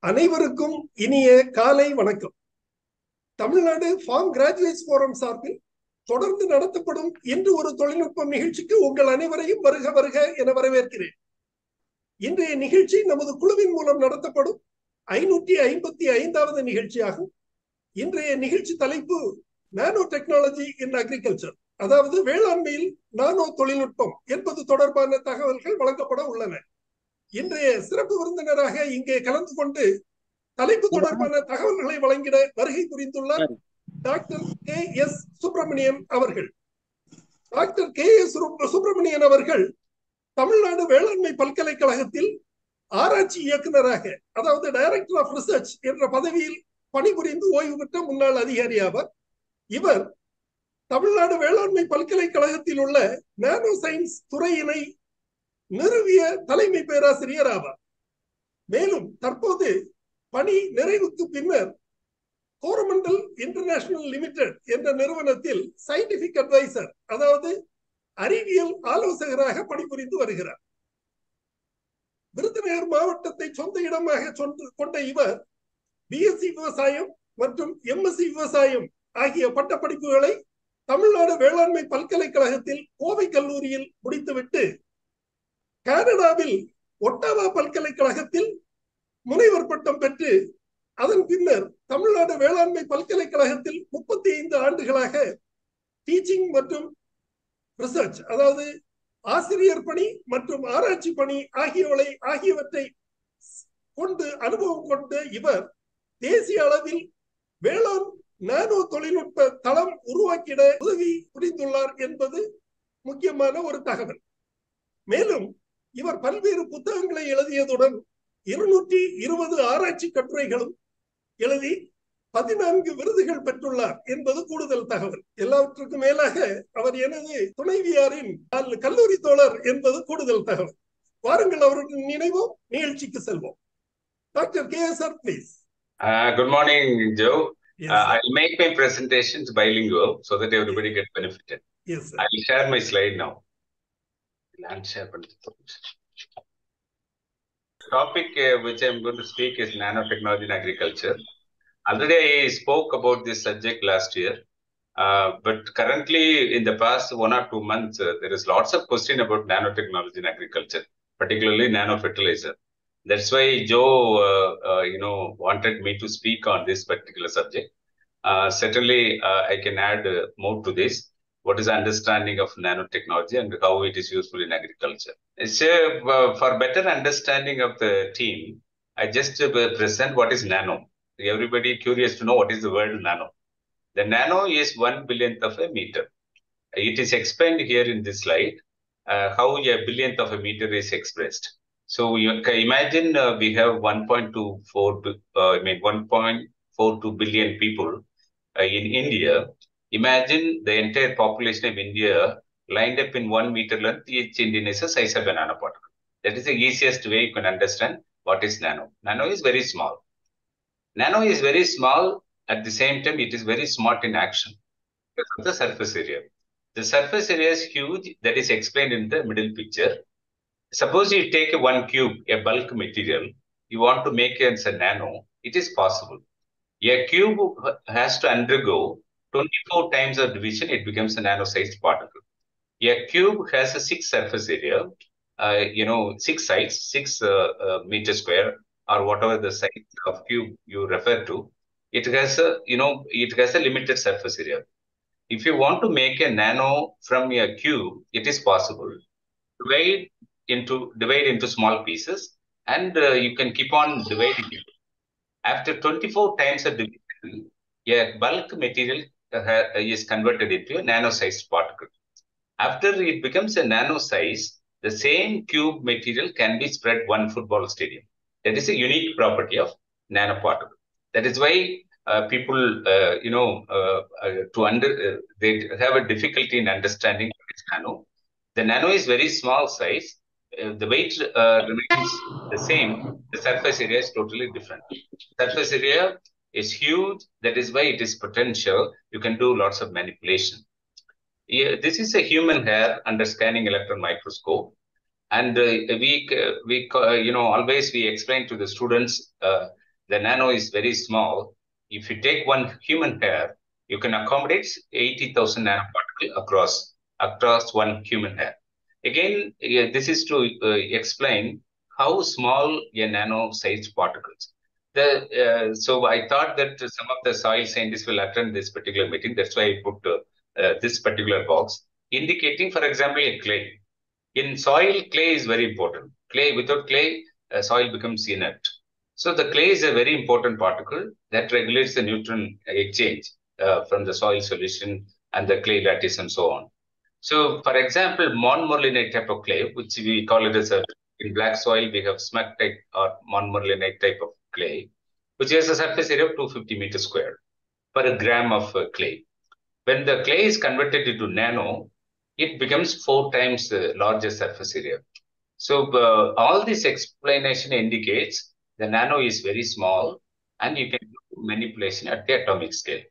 அனைவருக்கும் இனிய காலை வணக்கம். தமிழ்நாடு ஃபார்ம் கிராஜுவேட்ஸ் ஃபோரம் சார்பில் தொடர்ந்து நடத்தப்படும் இன்று ஒரு தொழில்நுட்பம் நிகழ்ச்சிக்கு உங்கள் அனைவரையும் வருக வருக என வரவேற்கிறேன். இன்றைய நிகழ்ச்சி நமது குழுவின் மூலம் நடத்தப்படும் 555வது நிகழ்ச்சியாகும். இன்றைய நிகழ்ச்சி தலைப்பு நானோ டெக்னாலஜி இன் அக்ரிகல்ச்சர், அதாவது வேளாண்மையில் நானோ தொழில்நுட்பம் என்பது தொடர்பான தகவல்கள் வழங்கப்பட உள்ளன. இன்றைய சிறப்பு விருந்தினராக இங்கே கலந்து கொண்டு தலைப்பு தொடர்பான தகவல்களை வழங்கிட வருகை புரிந்துள்ளார் டாக்டர் கே.எஸ். சுப்பிரமணியன் அவர்கள். Doctor KS. சுப்பிரமணியன் அவர்கள் தமிழ்நாடு வேளாண்மை பல்கலைக்கழகத்தில் ஆராய்ச்சி இயக்குநராக, அதாவது டைரக்டர் ஆஃப் ரிசர்ச் என்ற பதவியில் பணிபுரிந்து ஓய்வு பெற்ற முன்னாள் அதிகாரி ஆவார். இவர் தமிழ்நாடு வேளாண்மை பல்கலைக்கழகத்தில் உள்ள நானோ சயின்ஸ் துறையினை நிறுவிய தலைமை பேராசிரியர் ஆவார். மேலும் தற்போது பணி நிறைவுக்கு பின்னர் கோரமண்டல் இன்டர்நேஷனல் லிமிடெட் என்ற நிறுவனத்தில் சயின்டிபிக் அட்வைசர், அதாவது அறிவியல் ஆலோசகராக பணிபுரிந்து வருகிறார். விருதுநகர் மாவட்டத்தை சொந்த இடமாக கொண்ட இவர் பிஎஸ்சி விவசாயம் மற்றும் எம்எஸ்சி விவசாயம் ஆகிய பட்டப்படிப்புகளை தமிழ்நாடு வேளாண்மை பல்கலைக்கழகத்தில் கோவை கல்லூரியில் முடித்துவிட்டு கனடாவில் ஒட்டாவா பல்கலைக்கழகத்தில் முனைவர் பட்டம் பெற்று அதன் பின்னர் தமிழ்நாடு வேளாண்மை பல்கலைக்கழகத்தில் 35 ஆண்டுகளாக டீச்சிங் மற்றும் ரிசர்ச், அதாவது ஆசிரியர் பணி மற்றும் ஆராய்ச்சி பணி ஆகியவற்றை கொண்டு அனுபவம் கொண்ட இவர் தேசிய அளவில் வேளாண் நானோ தொழில்நுட்ப தளம் உருவாக்கிட உதவி புரிந்துள்ளார் என்பது முக்கியமான ஒரு தகவல். மேலும் இவர் பல்வேறு புத்தகங்களை எழுதியதுடன் 220 ஆராய்ச்சி கட்டுரைகளும் எழுதி 14 விருதுகள் பெற்றுள்ளார் என்பது கூடுதல் தகவல். எல்லாவற்றுக்கும் மேலாக அவர் எனது துணைவியாரின் கல்லூரி தோழர் என்பது கூடுதல் தகவல். வாருங்கள், அவருடைய நினைவோம் நிகழ்ச்சிக்கு செல்வோம். Doctor KS. Please. Good morning, Joe. Yes, I'll make my presentations bilingual so that everybody gets benefited. Yes, sir. I'll share my slide now. The topic which I'm going to speak is nanotechnology in agriculture. Already I spoke about this subject last year, but currently in the past 1 or 2 months, there is lots of question about nanotechnology in agriculture, particularly nanofertilizer. That's why Joe, wanted me to speak on this particular subject. Certainly, I can add more to this. What is the understanding of nanotechnology and how it is useful in agriculture? So, for better understanding of the team, I just present what is nano. Everybody curious to know what is the word nano. The nano is 1 billionth of a meter. It is explained here in this slide how a billionth of a meter is expressed. So you can imagine we have 1.42 billion people in India. Imagine the entire population of India lined up in 1 meter length. Each Indian is the size of a nanoparticle. That is the easiest way you can understand what is nano. Nano is very small. Nano is very small. At the same time, it is very smart in action because of the surface area. The surface area is huge. That is explained in the middle picture. Suppose you take one cube, a bulk material, you want to make it as a nano, it is possible. A cube has to undergo 24 times of division, it becomes a nano-sized particle. A cube has a 6 surface area, 6 sides, 6 meter square, or whatever the size of cube you refer to. It has a limited surface area. If you want to make a nano from a cube, it is possible. Divide into small pieces, and you can keep on dividing it. After 24 times of division, a bulk material is converted into a nano-sized particle. After it becomes a nano size, the same cube material can be spread 1 football stadium. That is a unique property of nanoparticle. That is why people, they have a difficulty in understanding what is nano. The nano is very small size. The weight remains the same. The surface area is totally different. Surface area is huge. That is why it is potential. You can do lots of manipulation. Yeah, this is a human hair under scanning electron microscope. And always we explain to the students the nano is very small. If you take one human hair, you can accommodate 80,000 nanoparticles across one human hair. Again, this is to explain how small a nano-sized particles. So I thought that some of the soil scientists will attend this particular meeting. That's why I put this particular box, indicating, for example, a clay. In soil, clay is very important. Without clay, soil becomes inert. So the clay is a very important particle that regulates the nutrient exchange from the soil solution and the clay lattice and so on. So, for example, montmorillonite type of clay, which we call it as in black soil, we have smeg type or montmorillonite type of clay, which has a surface area of 250 meters square per gram of clay. When the clay is converted into nano, it becomes 4 times larger surface area. So all this explanation indicates the nano is very small and you can do manipulation at the atomic scale.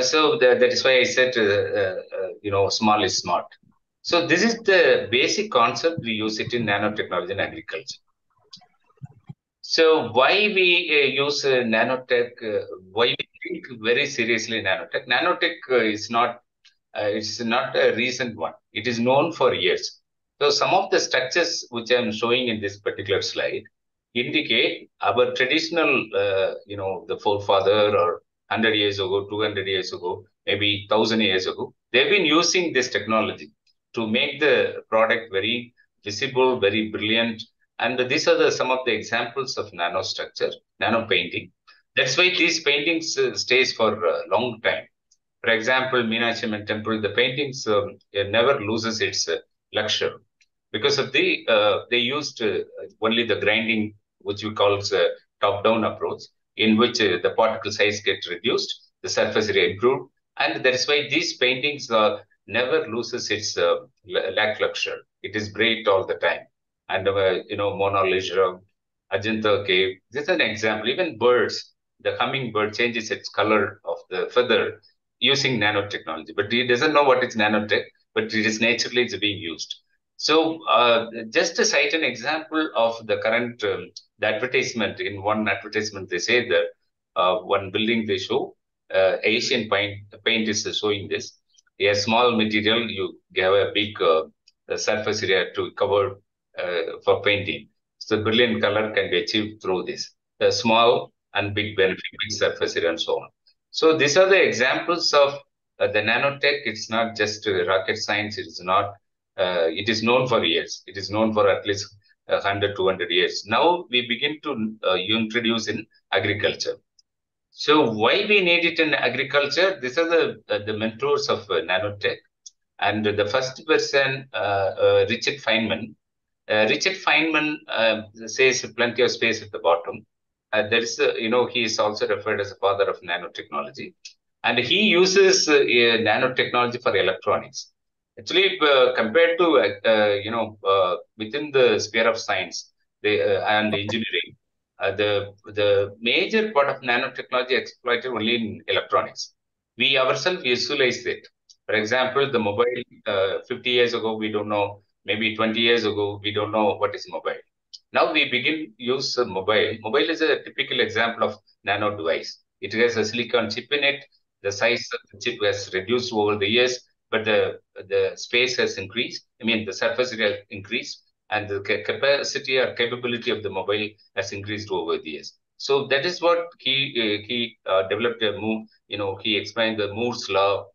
So that is why I said, small is smart. So this is the basic concept. We use it in nanotechnology and agriculture. So why we use nanotech? Why we think very seriously nanotech? Nanotech is not it's not a recent one. It is known for years. So some of the structures which I'm showing in this particular slide indicate our traditional, the forefather or 100 years ago, 200 years ago, maybe 1,000 years ago, they've been using this technology to make the product very visible, very brilliant. And these are some of the examples of nanostructure, nano painting. That's why these paintings stays for a long time. For example, Meenakshi Amman temple, the paintings it never loses its luxury because of they used only the grinding, which we call top-down approach, in which the particle size gets reduced, the surface area improved, and that is why these paintings never loses its lackluster. It is great all the time. And Mona Lisa, Ajanta cave. This is an example. Even birds, the hummingbird changes its color of the feather using nanotechnology, but he doesn't know what is nanotech, but it is naturally it's being used. So just to cite an example of the current, the advertisement, in one advertisement, they say that one building they show, Asian paint is showing this. A small material, you have a big surface area to cover for painting. So brilliant color can be achieved through this. The small and big benefit, big surface area and so on. So these are the examples of the nanotech. It's not just rocket science. It is not. It is known for years. It is known for at least 100, 200 years. Now we begin to introduce in agriculture. So why we need it in agriculture? These are the mentors of nanotech. And the first person, Richard Feynman. Richard Feynman says plenty of space at the bottom. There is, he is also referred as the father of nanotechnology. And he uses nanotechnology for electronics. Actually, compared to, within the sphere of science and engineering, the major part of nanotechnology exploited only in electronics. We ourselves visualize it. For example, the mobile, 50 years ago, we don't know, maybe 20 years ago, we don't know what is mobile. Now we begin use mobile. Mobile is a typical example of nano device. It has a silicon chip in it. The size of the chip has reduced over the years, but the space has increased. I mean, the surface area increased, and the capacity or capability of the mobile has increased over the years. So that is what he developed a move. He explained the Moore's law.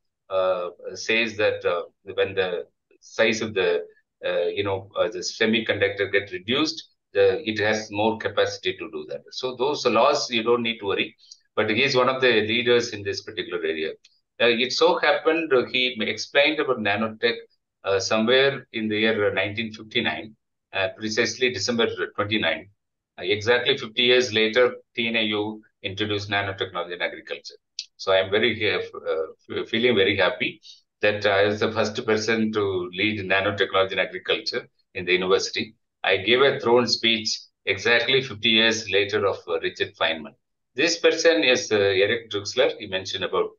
Says that when the size of the semiconductor get reduced, it has more capacity to do that. So those laws you don't need to worry. But he is one of the leaders in this particular area. It so happened he explained about nanotech somewhere in the year 1959, precisely December 29. Exactly 50 years later, TNAU introduced nanotechnology in agriculture. So I am feeling very happy that I was the first person to lead nanotechnology in agriculture in the university. I gave a throne speech exactly 50 years later of Richard Feynman. This person is Eric Drexler. He mentioned about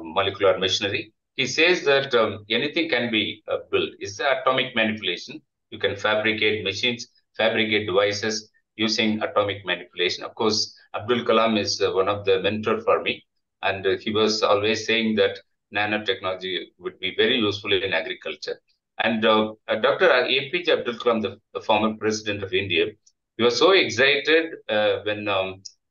molecular machinery. He says that anything can be built. It's the atomic manipulation. You can fabricate machines, fabricate devices, using atomic manipulation. Of course, Abdul Kalam is one of the mentor for me, and he was always saying that nanotechnology would be very useful in agriculture. And Dr. APJ Abdul Kalam, the former president of India, he was so excited when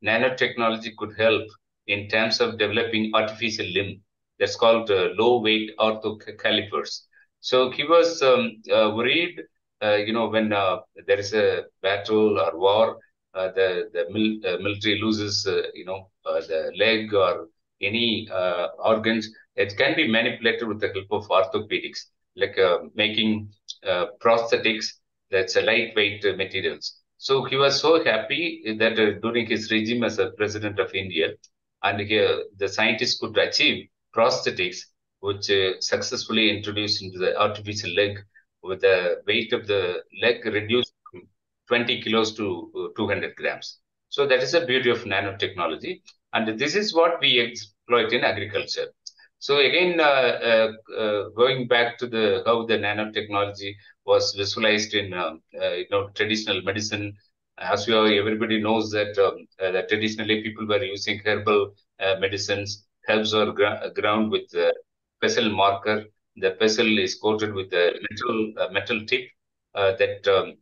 nanotechnology could help in terms of developing artificial limb. That's called low-weight orthocalipers. So he was worried, when there is a battle or war, the military loses, the leg or any organs. It can be manipulated with the help of orthopedics, like making prosthetics that's a lightweight materials. So he was so happy that during his regime as a president of India, and the scientists could achieve prosthetics which successfully introduced into the artificial leg with the weight of the leg reduced from 20 kilos to 200 grams. So that is the beauty of nanotechnology. And this is what we exploit in agriculture. So again, going back to how the nanotechnology was visualized in traditional medicine, as everybody knows that traditionally people were using herbal medicines. Herbs are ground with pestle marker. The pestle is coated with a metal tip that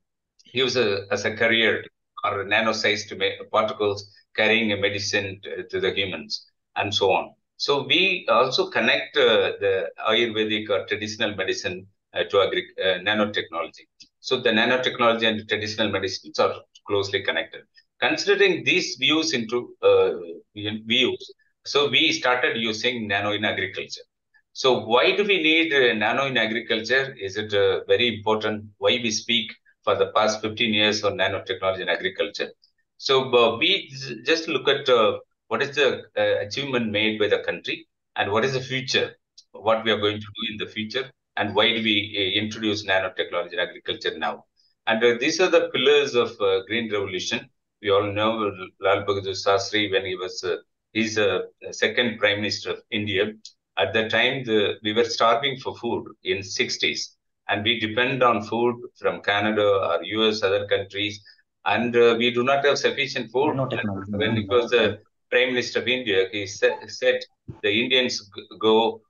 use as a carrier or nano-sized particles carrying a medicine to the humans and so on. So we also connect the Ayurvedic or traditional medicine to nanotechnology. So the nanotechnology and the traditional medicines are closely connected. Considering these views so we started using nano in agriculture. So why do we need nano in agriculture? Is it very important? Why we speak for the past 15 years on nanotechnology in agriculture? So we just look at what is the achievement made by the country and what is the future, what we are going to do in the future, and why do we introduce nanotechnology in agriculture now? And these are the pillars of green revolution. We all know Lal Bahadur Shastri when he's a second prime minister of India. At the time, we were starving for food in 60s, and we depend on food from Canada or US, other countries, and we do not have sufficient food. When he was the Prime Minister of India, he said the Indians go,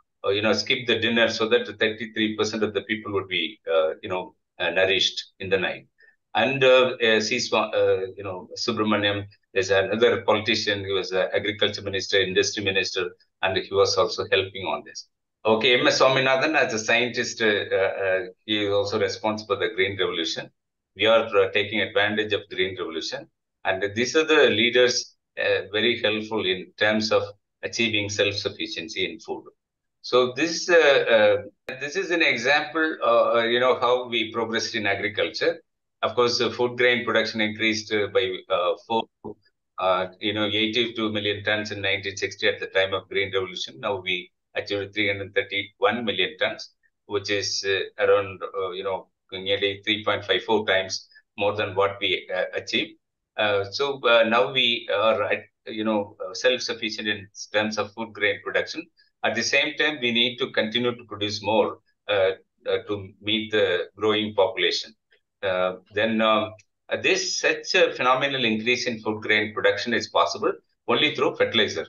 skip the dinner so that 33% of the people would be, nourished in the night. And Subramanian is another politician. He was an agriculture minister, industry minister, and he was also helping on this. Okay, M.S. Swaminathan, as a scientist, he is also responsible for the Green Revolution. We are taking advantage of Green Revolution. And these are the leaders very helpful in terms of achieving self-sufficiency in food. So this is an example, how we progressed in agriculture. Of course, food grain production increased by 82 million tons in 1960 at the time of Green Revolution. Now we achieved 331 million tons, which is around, nearly 3.54 times more than what we achieved. So now we are at, self-sufficient in terms of food grain production. At the same time, we need to continue to produce more to meet the growing population. Such a phenomenal increase in food grain production is possible only through fertilizer.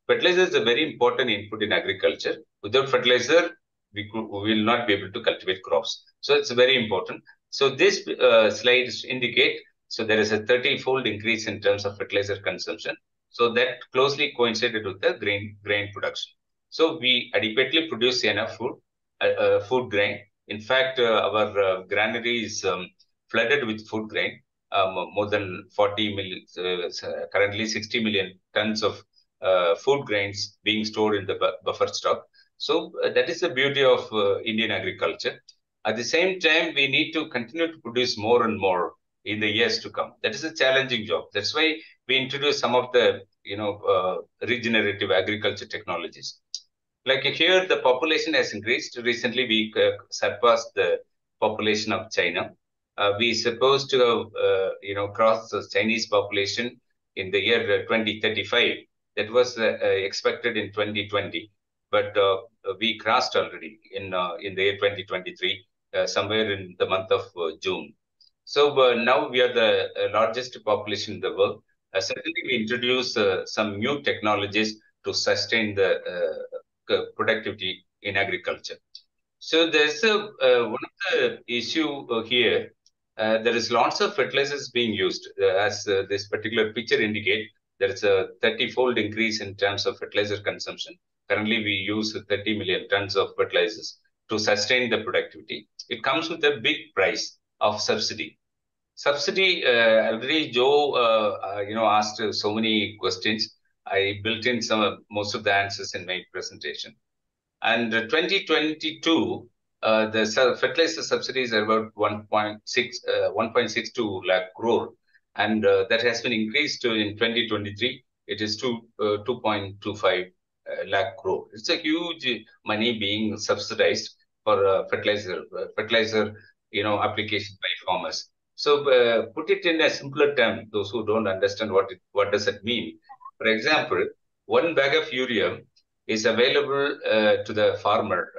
Fertilizer is a very important input in agriculture. Without fertilizer, we will not be able to cultivate crops. So it's very important. So this slides indicate, so there is a 30-fold increase in terms of fertilizer consumption. So that closely coincided with the grain production. So we adequately produce enough food grain. In fact, our granary is flooded with food grain. More than 40 million, currently 60 million tons of food grains being stored in the buffer stock. So that is the beauty of Indian agriculture. At the same time, we need to continue to produce more and more in the years to come. That is a challenging job. That's why we introduce some of the regenerative agriculture technologies. Like here, the population has increased. Recently, we surpassed the population of China. We supposed to have, cross the Chinese population in the year 2035. That was expected in 2020, but we crossed already in the year 2023, somewhere in the month of June. So now we are the largest population in the world. Secondly, we introduce some new technologies to sustain the productivity in agriculture. So there's one of the issue here. There is lots of fertilizers being used. As this particular picture indicate, there is a 30-fold increase in terms of fertilizer consumption. Currently, we use 30 million tons of fertilizers to sustain the productivity. It comes with a big price of subsidy. Subsidy, Agri Joe, asked so many questions. I built in most of the answers in my presentation. And 2022, the fertilizer subsidies are about 1.62 lakh crore. And that has been increased to in 2023, it is to 2.25 lakh crore. It's a huge money being subsidized for fertilizer, application by farmers. So put it in a simpler term, those who don't understand what does it mean. For example, one bag of urea is available to the farmer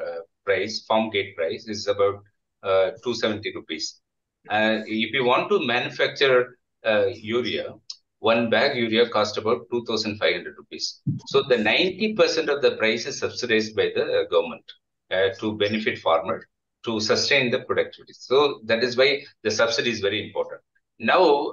farm gate price is about 270 rupees. If you want to manufacture urea, one bag urea cost about 2,500 rupees. So the 90% of the price is subsidized by the government to benefit farmer to sustain the productivity. So that is why the subsidy is very important. Now,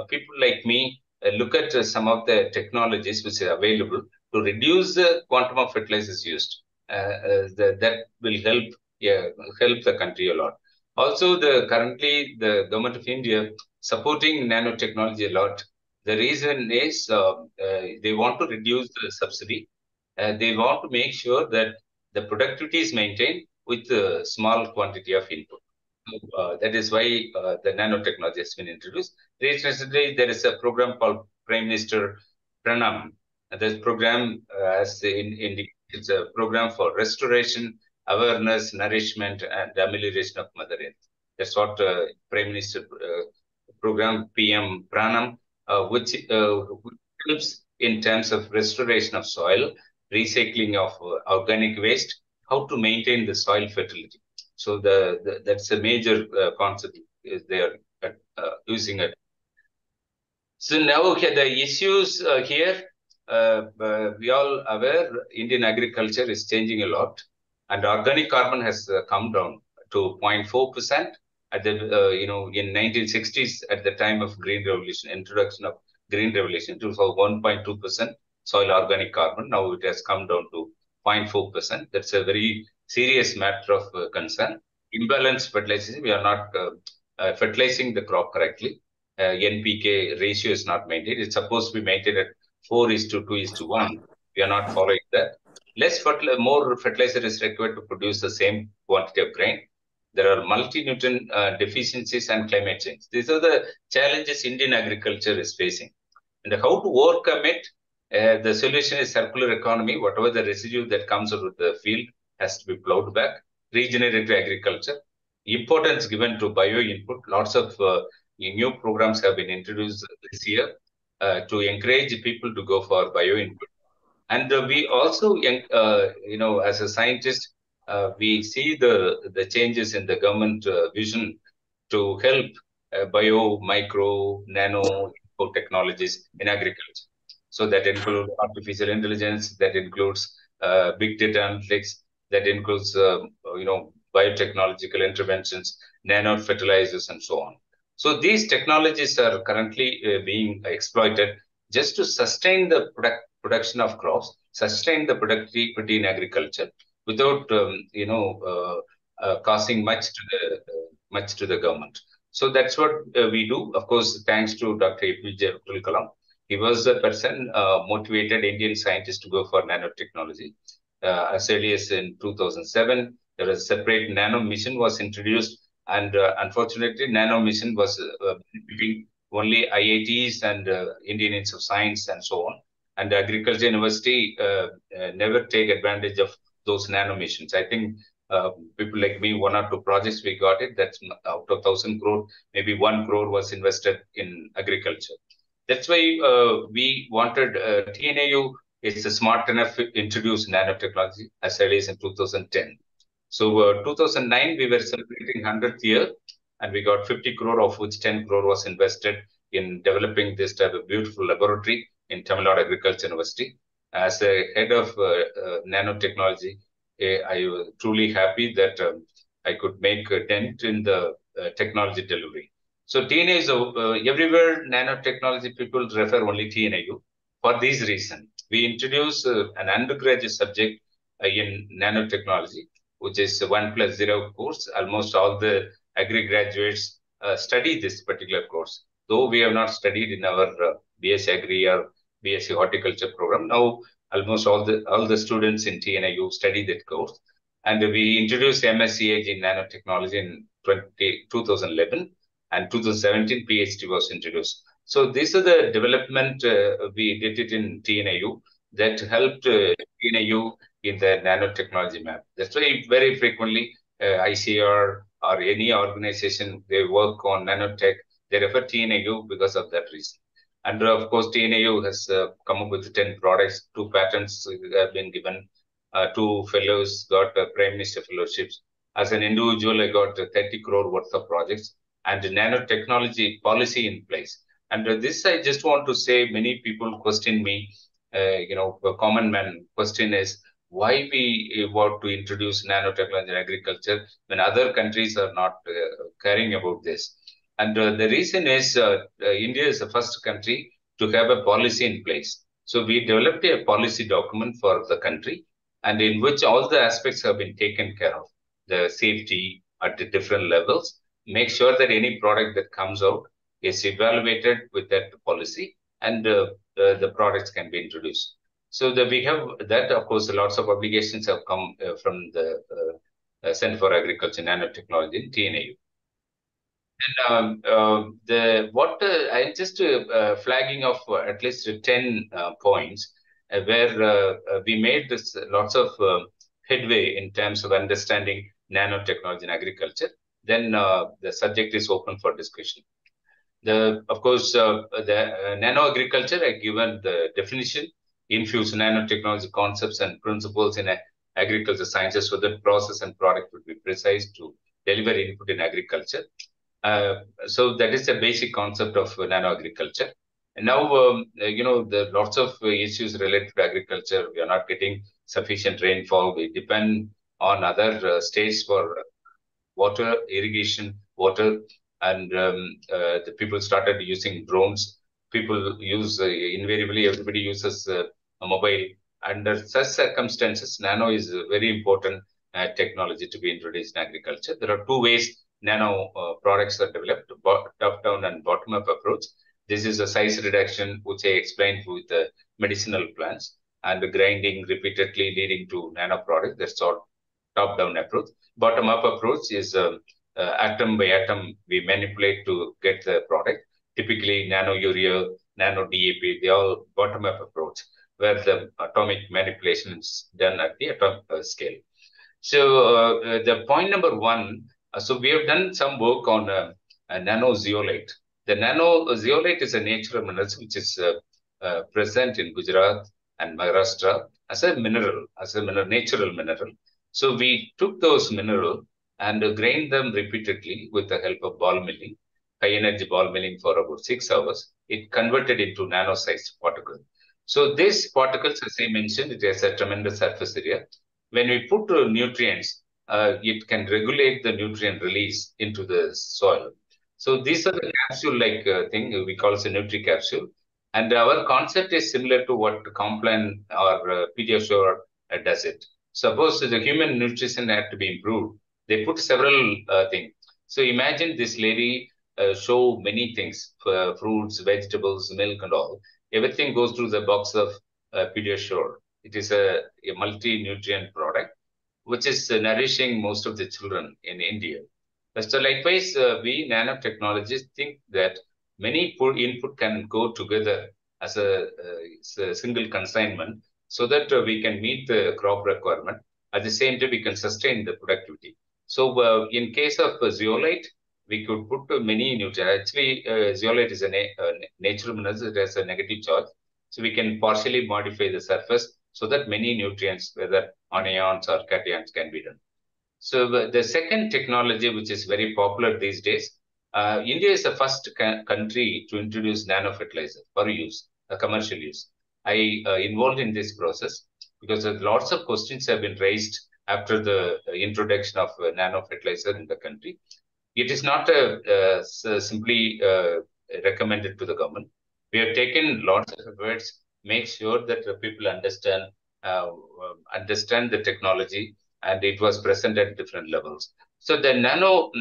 people like me look at some of the technologies which are available to reduce the quantum of fertilizers used. That will help the country a lot. Also, currently the government of India supporting nanotechnology a lot. The reason is they want to reduce the subsidy. They want to make sure that the productivity is maintained with a small quantity of input. That is why the nanotechnology has been introduced. Recently, there is a program called Prime Minister Pranam. This program, it's a program for restoration, awareness, nourishment, and amelioration of mother earth. That's what Prime Minister program PM Pranam, which helps in terms of restoration of soil, recycling of organic waste, how to maintain the soil fertility. So that's a major concept is they are using it. So now the issues here, we all aware Indian agriculture is changing a lot, and organic carbon has come down to 0.4% at the in 1960s at the time of Green Revolution, introduction of Green Revolution, it was 1.2% soil organic carbon. Now it has come down to 0.4%. That's a very serious matter of concern. Imbalanced fertilization, we are not fertilizing the crop correctly. NPK ratio is not maintained. It's supposed to be maintained at 4:2:1. We are not following that. More fertilizer is required to produce the same quantity of grain. There are multi-nutrient deficiencies and climate change. These are the challenges Indian agriculture is facing. And how to overcome it? The solution is circular economy. Whatever the residue that comes out of the field has to be plowed back. Regenerative agriculture. Importance given to bio input. Lots of new programs have been introduced this year to encourage people to go for bio input. And we also, as a scientist, we see the changes in the government vision to help bio, micro, nano technologies in agriculture. So that includes artificial intelligence, that includes big data analytics, that includes biotechnological interventions, nano fertilizers, and so on. So these technologies are currently being exploited just to sustain the production of crops, sustain the productivity in agriculture without causing much to the government. So that's what we do. Of course, thanks to Dr. APJ Abdul Kalam. He was the person motivated Indian scientists to go for nanotechnology. As early as in 2007, there was a separate nano mission was introduced, and unfortunately, nano mission was benefiting only IITs and Indian Institute of Science and so on. And the Agriculture University never take advantage of those nano missions. I think people like me, 1 or 2 projects we got it. That's out of 1,000 crore, maybe 1 crore was invested in agriculture. That's why we wanted TNAU is smart enough to introduce nanotechnology as early as in 2010. So 2009, we were celebrating 100th year. and we got 50 crore, of which 10 crore was invested in developing this type of beautiful laboratory in Tamil Nadu Agriculture University. As a head of nanotechnology, I was truly happy that I could make a dent in the technology delivery. So TNAU, everywhere nanotechnology people refer only TNAU. For these reasons, we introduce an undergraduate subject in nanotechnology, which is 1+0 course. Almost all the agri graduates study this particular course, though we have not studied in our BS Agri or BSc Horticulture program. Now, almost all the students in TNAU study that course. And we introduced MSc in nanotechnology in 2011, and 2017 PhD was introduced. So this is the development we did it in TNAU that helped TNAU in the nanotechnology map. That's why very frequently ICR or any organization, they work on nanotech, they refer TNAU because of that reason. And of course, TNAU has come up with 10 products, 2 patents have been given, 2 fellows got Prime Minister fellowships. As an individual, I got 30 crore worth of projects and nanotechnology policy in place. And this, I just want to say, many people question me, a common man question is, why we want to introduce nanotechnology in agriculture when other countries are not caring about this? And the reason is India is the first country to have a policy in place. So we developed a policy document for the country, and in which all the aspects have been taken care of. The safety at the different levels, make sure that any product that comes out is evaluated with that policy, and the products can be introduced. So that we have that, of course, lots of obligations have come from the Center for Agriculture and Nanotechnology in TNAU. And I'm just flagging of at least 10 points where we made this lots of headway in terms of understanding nanotechnology in agriculture. Then the subject is open for discussion. Of course, the nano agriculture, I given the definition, infuse nanotechnology concepts and principles in agriculture sciences so that process and product would be precise to deliver input in agriculture. So that is the basic concept of nano agriculture. And now, there are lots of issues related to agriculture. We are not getting sufficient rainfall. We depend on other states for water, irrigation, water, and the people started using drones. People use, invariably, everybody uses a mobile. Under such circumstances, nano is a very important technology to be introduced in agriculture. There are 2 ways nano products are developed, top-down and bottom-up approach. This is a size reduction, which I explained with the medicinal plants, and the grinding repeatedly leading to nano product. That's all top-down approach. Bottom-up approach is atom by atom, we manipulate to get the product. Typically, nano urea, nano DAP, they all bottom-up approach, where the atomic manipulation is done at the atomic scale. So the point number 1, so we have done some work on nano zeolite. The nano zeolite is a natural mineral which is present in Gujarat and Maharashtra as a mineral, natural mineral. So we took those minerals and grained them repeatedly with the help of ball milling, high energy ball milling for about 6 hours. It converted into nano-sized particles. So these particles, as I mentioned, it has a tremendous surface area. When we put nutrients, it can regulate the nutrient release into the soil. So these are the capsule-like thing we call as a Nutri capsule. And our concept is similar to what Complan or Pediasure does it. Suppose the human nutrition had to be improved, they put several things. So imagine this lady show many things, fruits, vegetables, milk and all. Everything goes through the box of Pediasure. It is a multi-nutrient product, which is nourishing most of the children in India. So likewise, we nanotechnologists think that many input can go together as a single consignment so that we can meet the crop requirement. At the same time, we can sustain the productivity. So in case of zeolite, we could put many nutrients. Actually, zeolite is a natural mineral. It has a negative charge. So we can partially modify the surface so that many nutrients, whether anions or cations, can be done. So the second technology, which is very popular these days, India is the first country to introduce nano fertilizer for use, commercial use. I involved in this process because lots of questions have been raised after the introduction of nano fertilizer in the country. It is not simply recommended to the government. We have taken lots of efforts, make sure that the people understand the technology, and it was present at different levels. So the nano,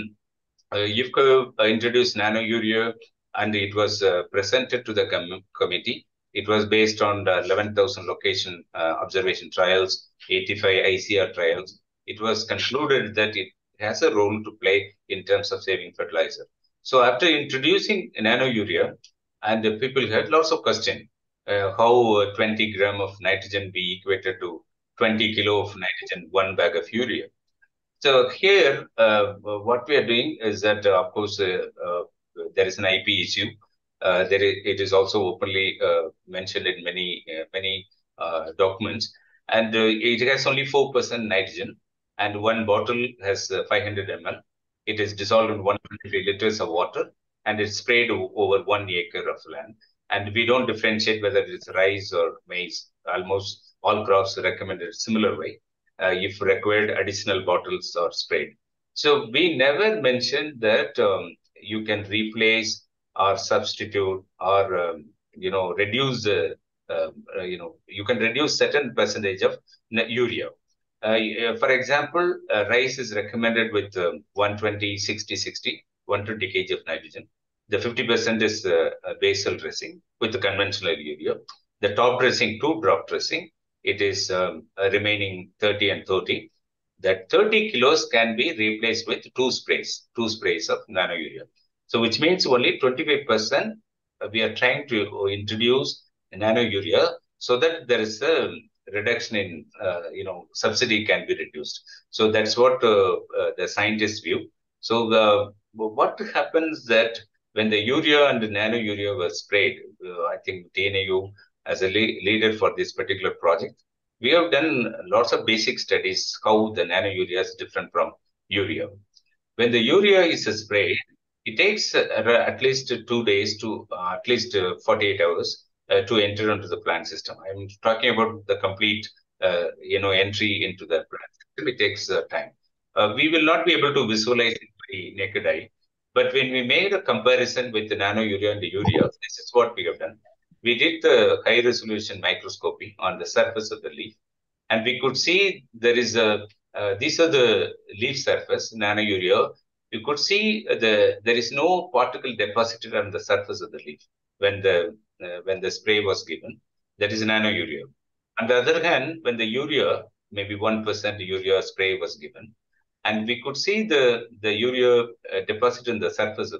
IFCO introduced nano urea, and it was presented to the committee. It was based on 11,000 location observation trials, 85 ICR trials. It was concluded that it has a role to play in terms of saving fertilizer. So after introducing nano urea, and the people had lots of questions, how 20 gram of nitrogen be equated to 20 kilo of nitrogen, one bag of urea. So here, what we are doing is that, of course, there is an IP issue. It is also openly mentioned in many documents, and it has only 4% nitrogen, and one bottle has 500 ml. It is dissolved in 120 liters of water, and it's sprayed over 1 acre of land. And we don't differentiate whether it's rice or maize. Almost all crops are recommended similar way. If required, additional bottles are sprayed. So we never mentioned that you can replace or substitute or reduce you can reduce certain percentage of urea. For example, rice is recommended with 120, 60, 60, 120 kg of nitrogen. The 50% is basal dressing with the conventional urea. The top dressing, 2-drop dressing, it is remaining 30 and 30. That 30 kilos can be replaced with two sprays of nano urea. So which means only 25% we are trying to introduce nano urea so that there is a reduction in, subsidy can be reduced. So that's what the scientists view. So what happens that when the urea and the nano urea were sprayed, I think TNAU as a leader for this particular project, we have done lots of basic studies how the nano urea is different from urea. When the urea is sprayed, it takes at least 2 days to at least 48 hours to enter into the plant system. I'm talking about the complete, entry into the plant system. It takes time. We will not be able to visualize it by naked eye. But when we made a comparison with the nano urea and the urea, this is what we have done. We did the high resolution microscopy on the surface of the leaf, and we could see there is these are the leaf surface, nano urea. You could see there is no particle deposited on the surface of the leaf when the spray was given. That is nano urea. On the other hand, when the urea, maybe 1% urea spray was given, and we could see the urea deposited in the surface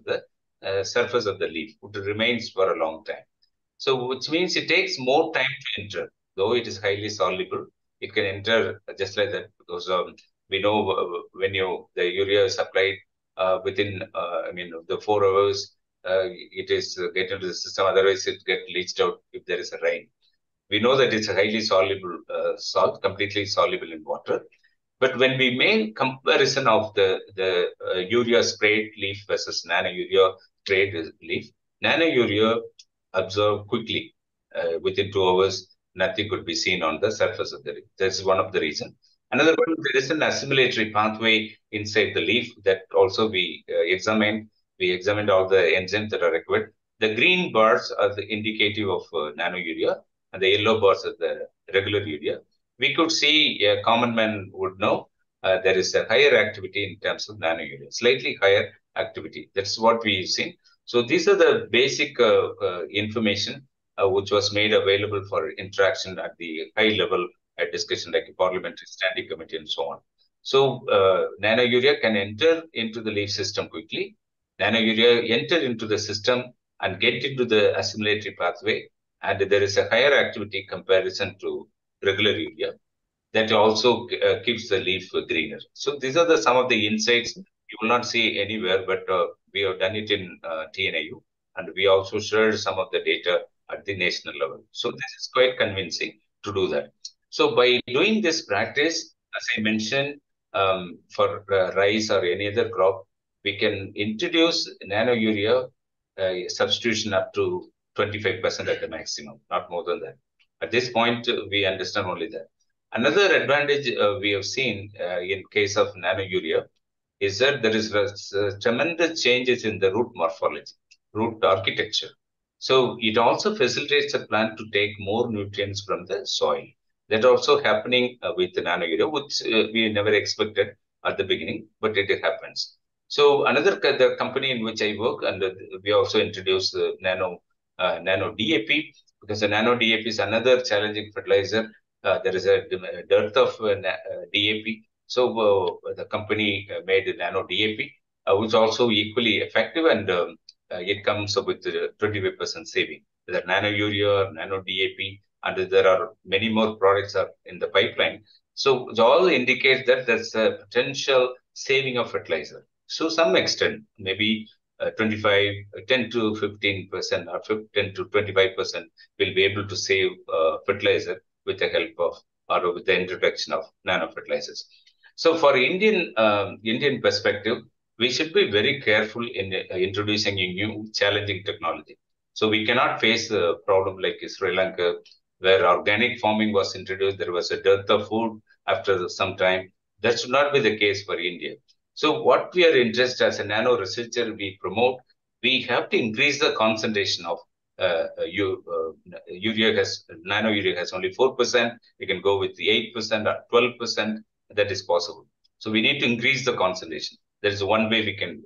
of the leaf, it remains for a long time. So which means it takes more time to enter, though it is highly soluble. It can enter just like that because we know when the urea is applied within the 4 hours, it is get into the system. Otherwise, it get leached out if there is a rain. We know that it's a highly soluble salt, completely soluble in water. But when we made comparison of the urea sprayed leaf versus nano urea sprayed leaf, nano urea absorb quickly. Within 2 hours, nothing could be seen on the surface of the leaf. That's one of the reasons. Another one, there is an assimilatory pathway inside the leaf that also we examined. We examined all the enzymes that are required. The green bars are the indicative of nano urea, and the yellow bars are the regular urea. We could see, a common man would know, there is a higher activity in terms of nano urea, slightly higher activity. That's what we've seen. So these are the basic information which was made available for interaction at the high level discussion, like a parliamentary standing committee and so on. So nano urea can enter into the leaf system quickly. Nano urea enter into the system and get into the assimilatory pathway, and there is a higher activity comparison to regular urea that also keeps the leaf greener. So these are some of the insights you will not see anywhere, but we have done it in TNAU, and we also shared some of the data at the national level. So this is quite convincing to do that. So by doing this practice, as I mentioned, for rice or any other crop, we can introduce nano urea substitution up to 25% at the maximum, not more than that. At this point, we understand only that. Another advantage we have seen in case of nano urea is that there is tremendous changes in the root morphology, root architecture. So it also facilitates the plant to take more nutrients from the soil. That also happening with the nano urea, which we never expected at the beginning, but it happens. So another the company in which I work, and we also introduced nano DAP, because the nano DAP is another challenging fertilizer. There is a dearth of DAP. So the company made nano DAP, which also equally effective, and it comes up with 25% saving. The nano urea, nano DAP, and there are many more products are in the pipeline. So it all indicates that there's a potential saving of fertilizer. So some extent, maybe 10 to 15% or 10 to 25% will be able to save fertilizer with the help of or with the introduction of nano fertilizers. So for Indian perspective, we should be very careful in introducing a new challenging technology. So we cannot face a problem like Sri Lanka, where organic farming was introduced. There was a dearth of food after some time. That should not be the case for India. So what we are interested as a nano researcher, we promote, we have to increase the concentration of nano urea has only 4%. We can go with the 8% or 12%. That is possible. So we need to increase the concentration. That is one way we can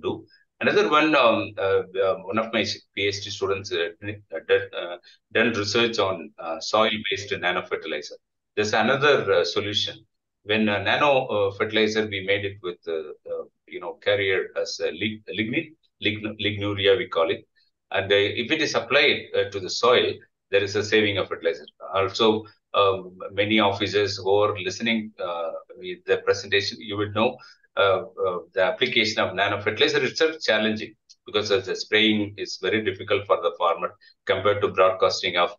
do. Another one, one of my PhD students done research on soil-based nano fertilizer. There's another solution. When nano fertilizer, we made it with carrier as lignuria, we call it. And if it is applied to the soil, there is a saving of fertilizer. Also, many officers who are listening with the presentation, you would know the application of nano fertilizer itself challenging, because the spraying is very difficult for the farmer compared to broadcasting of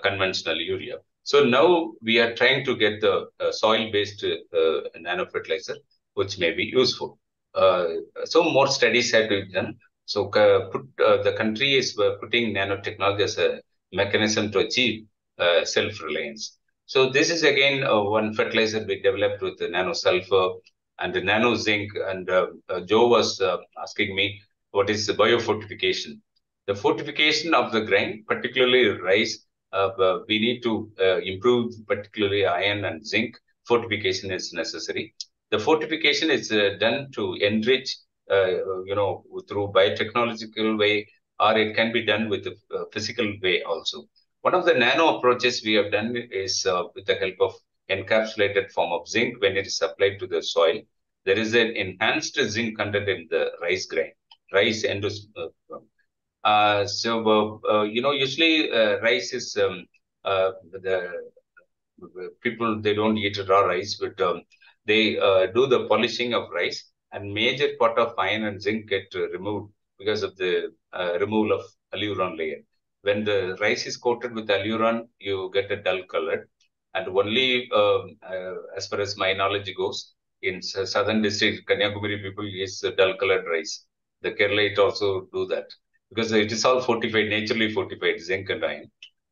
conventional urea. So now we are trying to get the soil-based nano fertilizer, which may be useful. So more studies have been done. So the country is putting nanotechnology as a mechanism to achieve self-reliance. So this is again one fertilizer we developed with the nano sulfur and the nano zinc. And Joe was asking me, what is the biofortification? The fortification of the grain, particularly rice, we need to improve, particularly iron and zinc. Fortification is necessary. The fortification is done to enrich, through biotechnological way, or it can be done with a physical way also. One of the nano approaches we have done is with the help of encapsulated form of zinc. When it is applied to the soil, there is an enhanced zinc content in the rice grain, rice usually rice is the people, they don't eat raw rice, but they do the polishing of rice, and major part of iron and zinc get removed because of the removal of alluron layer. When the rice is coated with alluron, you get a dull color. And only, as far as my knowledge goes, in southern district, Kanyakumari people use dull colored rice. The Kerala also do that, because it is all fortified, naturally fortified, zinc and iron.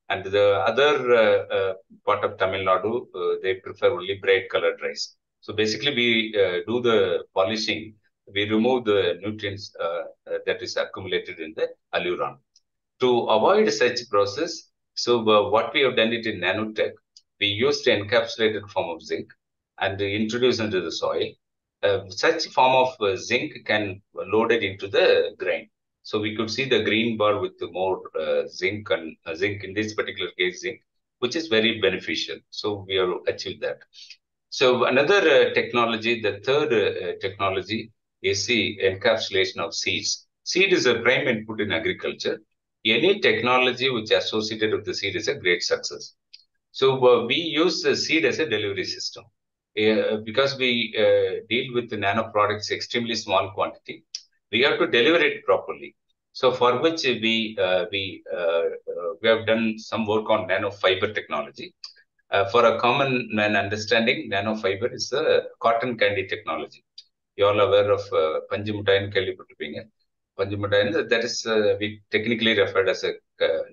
And the other part of Tamil Nadu, they prefer only bright colored rice. So basically, we do the polishing, we remove the nutrients that is accumulated in the alluron. To avoid such process, so what we have done it in nanotech, we used an encapsulated form of zinc and introduced into the soil. Such form of zinc can load it into the grain. So we could see the green bar with the more zinc, and zinc in this particular case, zinc, which is very beneficial. So we have achieved that. So another technology, the third technology is the encapsulation of seeds. Seed is a prime input in agriculture. Any technology which is associated with the seed is a great success. So we use the seed as a delivery system. Because we deal with the nano products extremely small quantity, we have to deliver it properly. So for which we have done some work on nano fiber technology. For a common man understanding, nanofiber is the cotton candy technology. You all aware of Panjimutayan Keliputupinga. Panjimutayan, that is we technically referred as a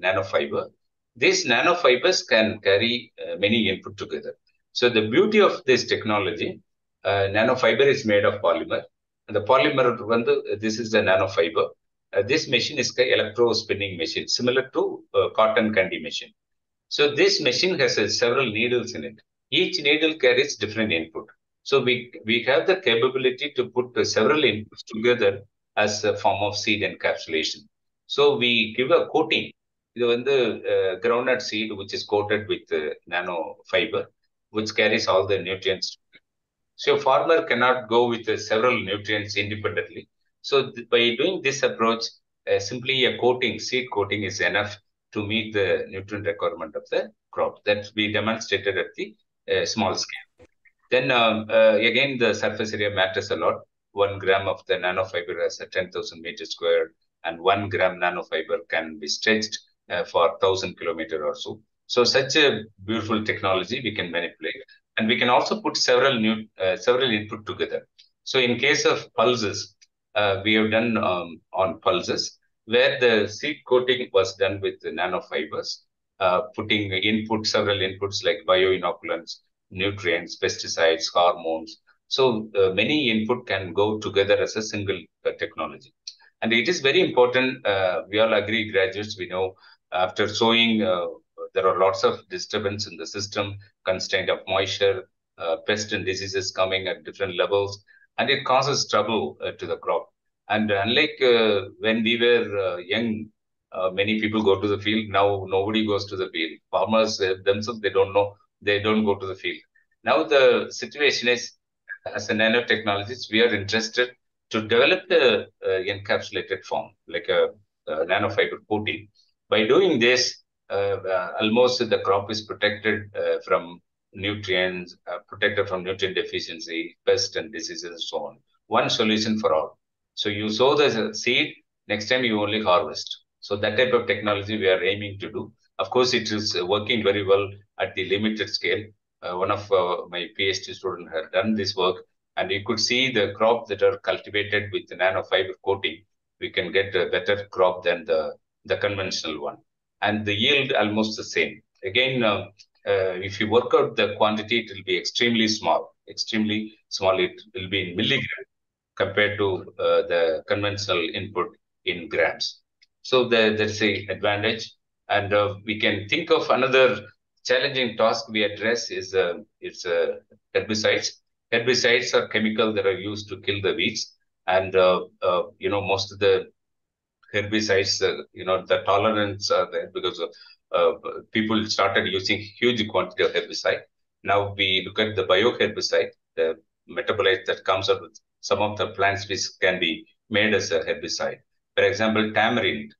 nanofiber. These nanofibers can carry many input together. So the beauty of this technology, nanofiber is made of polymer. And the polymer, this is the nanofiber. This machine is an electro spinning machine, similar to cotton candy machine. So this machine has several needles in it. Each needle carries different input. So we have the capability to put several inputs together as a form of seed encapsulation. So we give a coating. இது வந்து groundnut seed which is coated with nano fiber which carries all the nutrients. So farmer cannot go with several nutrients independently. So by doing this approach, simply a coating, seed coating is enough to meet the nutrient requirement of the crop. That we demonstrated at the small scale. Then again, the surface area matters a lot. 1 gram of the nanofiber has a 10,000 meters squared, and 1 gram nanofiber can be stretched for 1,000 kilometers or so. So such a beautiful technology we can manipulate, and we can also put several input together. So in case of pulses, we have done on pulses where the seed coating was done with the nanofibers, putting several inputs like bioinoculants, nutrients, pesticides, hormones. So many input can go together as a single technology. And it is very important. We all agree, graduates, we know after sowing, there are lots of disturbance in the system, constraint of moisture, pest and diseases coming at different levels, and it causes trouble to the crop. And unlike when we were young, many people go to the field. Now nobody goes to the field. Farmers themselves, they don't know. They don't go to the field. Now the situation is, as a nanotechnologist, we are interested to develop the encapsulated form, like a nanofiber coating. By doing this, almost the crop is protected from nutrients, protected from nutrient deficiency, pests and diseases, and so on. One solution for all. So you sow the seed, next time you only harvest. So that type of technology we are aiming to do. Of course, it is working very well at the limited scale. One of my PhD students had done this work, and you could see the crop that are cultivated with the nanofiber coating. We can get a better crop than the conventional one, and the yield almost the same. Again, if you work out the quantity, it will be extremely small. Extremely small. It will be in milligrams compared to the conventional input in grams. So there's a advantage, and we can think of another challenging task we address is herbicides. Herbicides are chemicals that are used to kill the weeds, and most of the herbicides, the tolerance are there because of, people started using huge quantity of herbicide. Now we look at the bioherbicide, the metabolite that comes out with some of the plants which can be made as a herbicide. For example, tamarind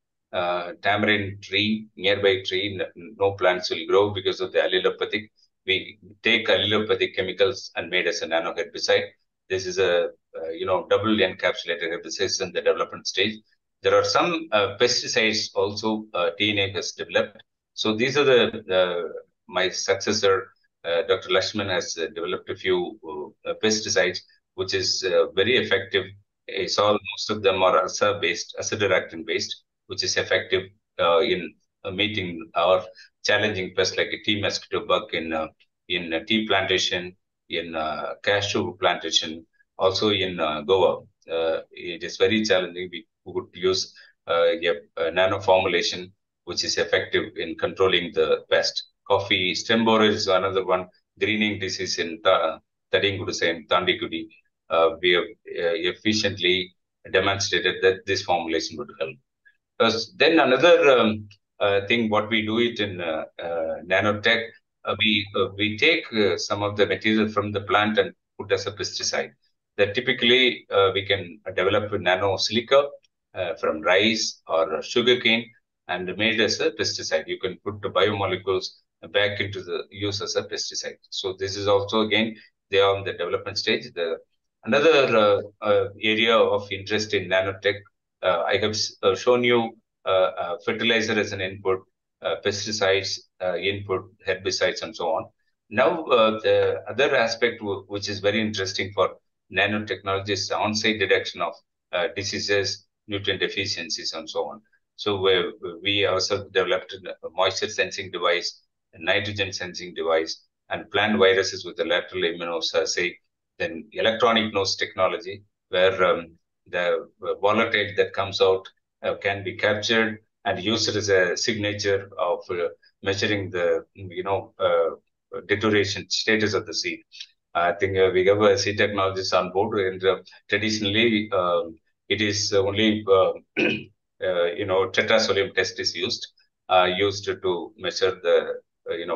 tree, nearby tree, no plants will grow because of the allelopathic. We take allelopathic chemicals and made as a nano herbicide. This is a double encapsulated herbicides in the development stage. There are some pesticides also TNAU has developed. So these are my successor, Dr. Lashman, has developed a few pesticides, which is very effective. Most of them are acid-based, acidorectin based, which is effective in meeting our challenging pests like a tea mosquito bug in tea plantation, in cashew plantation, also in Goa. It is very challenging. We would use a nano formulation which is effective in controlling the pest. Coffee stem borer is another one. Greening disease in Tadinguduse and Tandikudi. We have efficiently demonstrated that this formulation would help. Then another thing, what we do it in nanotech, we take some of the material from the plant and put as a pesticide. That typically we can develop nano silica from rice or sugarcane and made as a pesticide. You can put the biomolecules back into the use as a pesticide. So this is also again they are on the development stage. Another area of interest in nanotech. I have shown you fertilizer as an input, pesticides input, herbicides, and so on. Now, the other aspect which is very interesting for nanotechnology is the on-site detection of diseases, nutrient deficiencies, and so on. So we also developed a moisture sensing device, a nitrogen sensing device, and plant viruses with the lateral immunoassay, then electronic nose technology, where the volatile that comes out can be captured and used as a signature of measuring the, deterioration status of the seed. I think we have seed technologists on board, and traditionally it is only tetrasolium test is used to measure the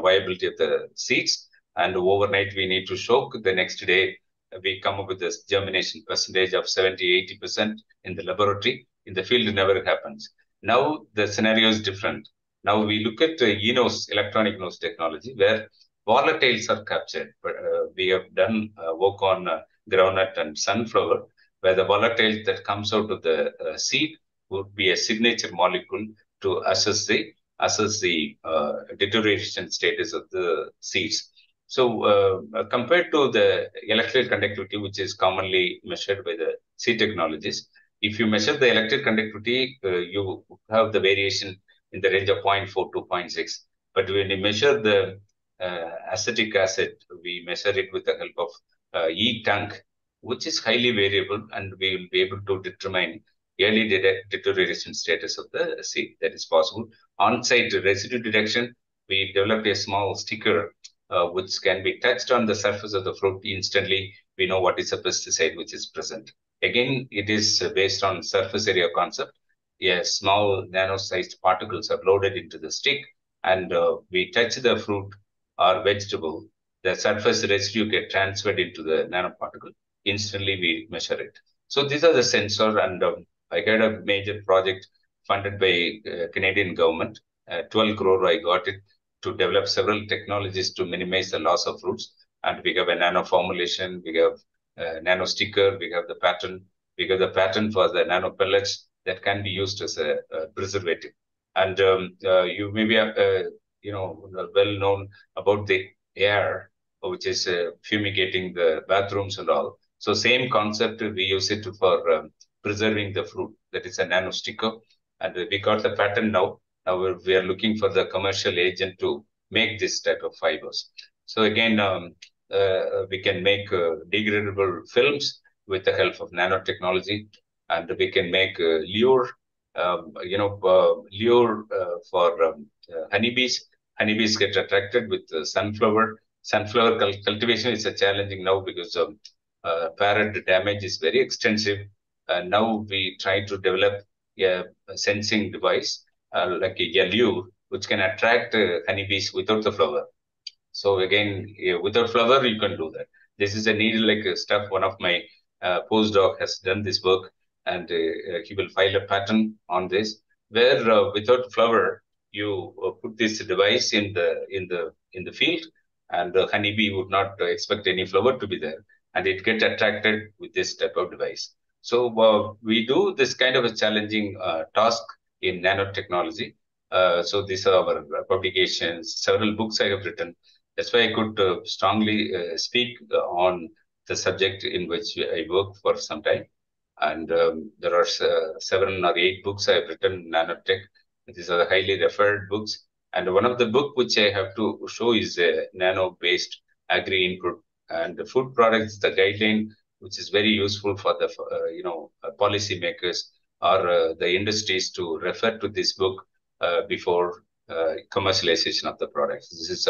viability of the seeds. And overnight we need to soak. The next day we come up with this germination percentage of 70-80% in the laboratory. In the field, it never happens. Now the scenario is different. Now we look at eNose, electronic nose technology, where volatiles are captured. But we have done work on groundnut and sunflower, where the volatile that comes out of the seed would be a signature molecule to assess the deterioration status of the seeds. So compared to the electrical conductivity, which is commonly measured by the seed technologies, if you measure the electric conductivity, you have the variation in the range of 0.4 to 0.6. But when you measure the acetic acid, we measure it with the help of E-tank, which is highly variable, and we will be able to determine early deterioration status of the seed. That is possible. On-site residue detection, we developed a small sticker which can be touched on the surface of the fruit instantly. We know what is a pesticide which is present. Again, it is based on surface area concept. Small nano-sized particles are loaded into the stick, and we touch the fruit or vegetable. The surface residue get transferred into the nanoparticle. Instantly, we measure it. So these are the sensor, and I had a major project funded by Canadian government. 12 crore I got it to develop several technologies to minimize the loss of fruits. And we have a nano formulation, we have a nano sticker, we have the pattern, for the nano pellets that can be used as a preservative. And you may be, well known about the air, which is fumigating the bathrooms and all. So same concept, we use it for preserving the fruit. That is a nano sticker. And we got the pattern now. Now we are looking for the commercial agent to make this type of fibers. So again, we can make degradable films with the help of nanotechnology, and we can make lure, for honeybees. Honeybees get attracted with sunflower. Sunflower cultivation is a challenging now because parrot damage is very extensive. Now we try to develop a sensing device like a lure, which can attract honeybees without the flower. So again, without flower, you can do that. This is a needle-like stuff. One of my postdoc has done this work, and he will file a patent on this, where without flower, you put this device in the field, and the honeybee would not expect any flower to be there, and it gets attracted with this type of device. So we do this kind of a challenging task in nanotechnology. So these are our publications. Several books I have written. That's why I could strongly speak on the subject in which I work for some time. And there are 7 or 8 books I've written, nanotech. These are the highly referred books. And one of the book which I have to show is a nano-based agri input and the food products, the guideline, which is very useful for the policy makers or the industries to refer to this book before commercialization of the products. This is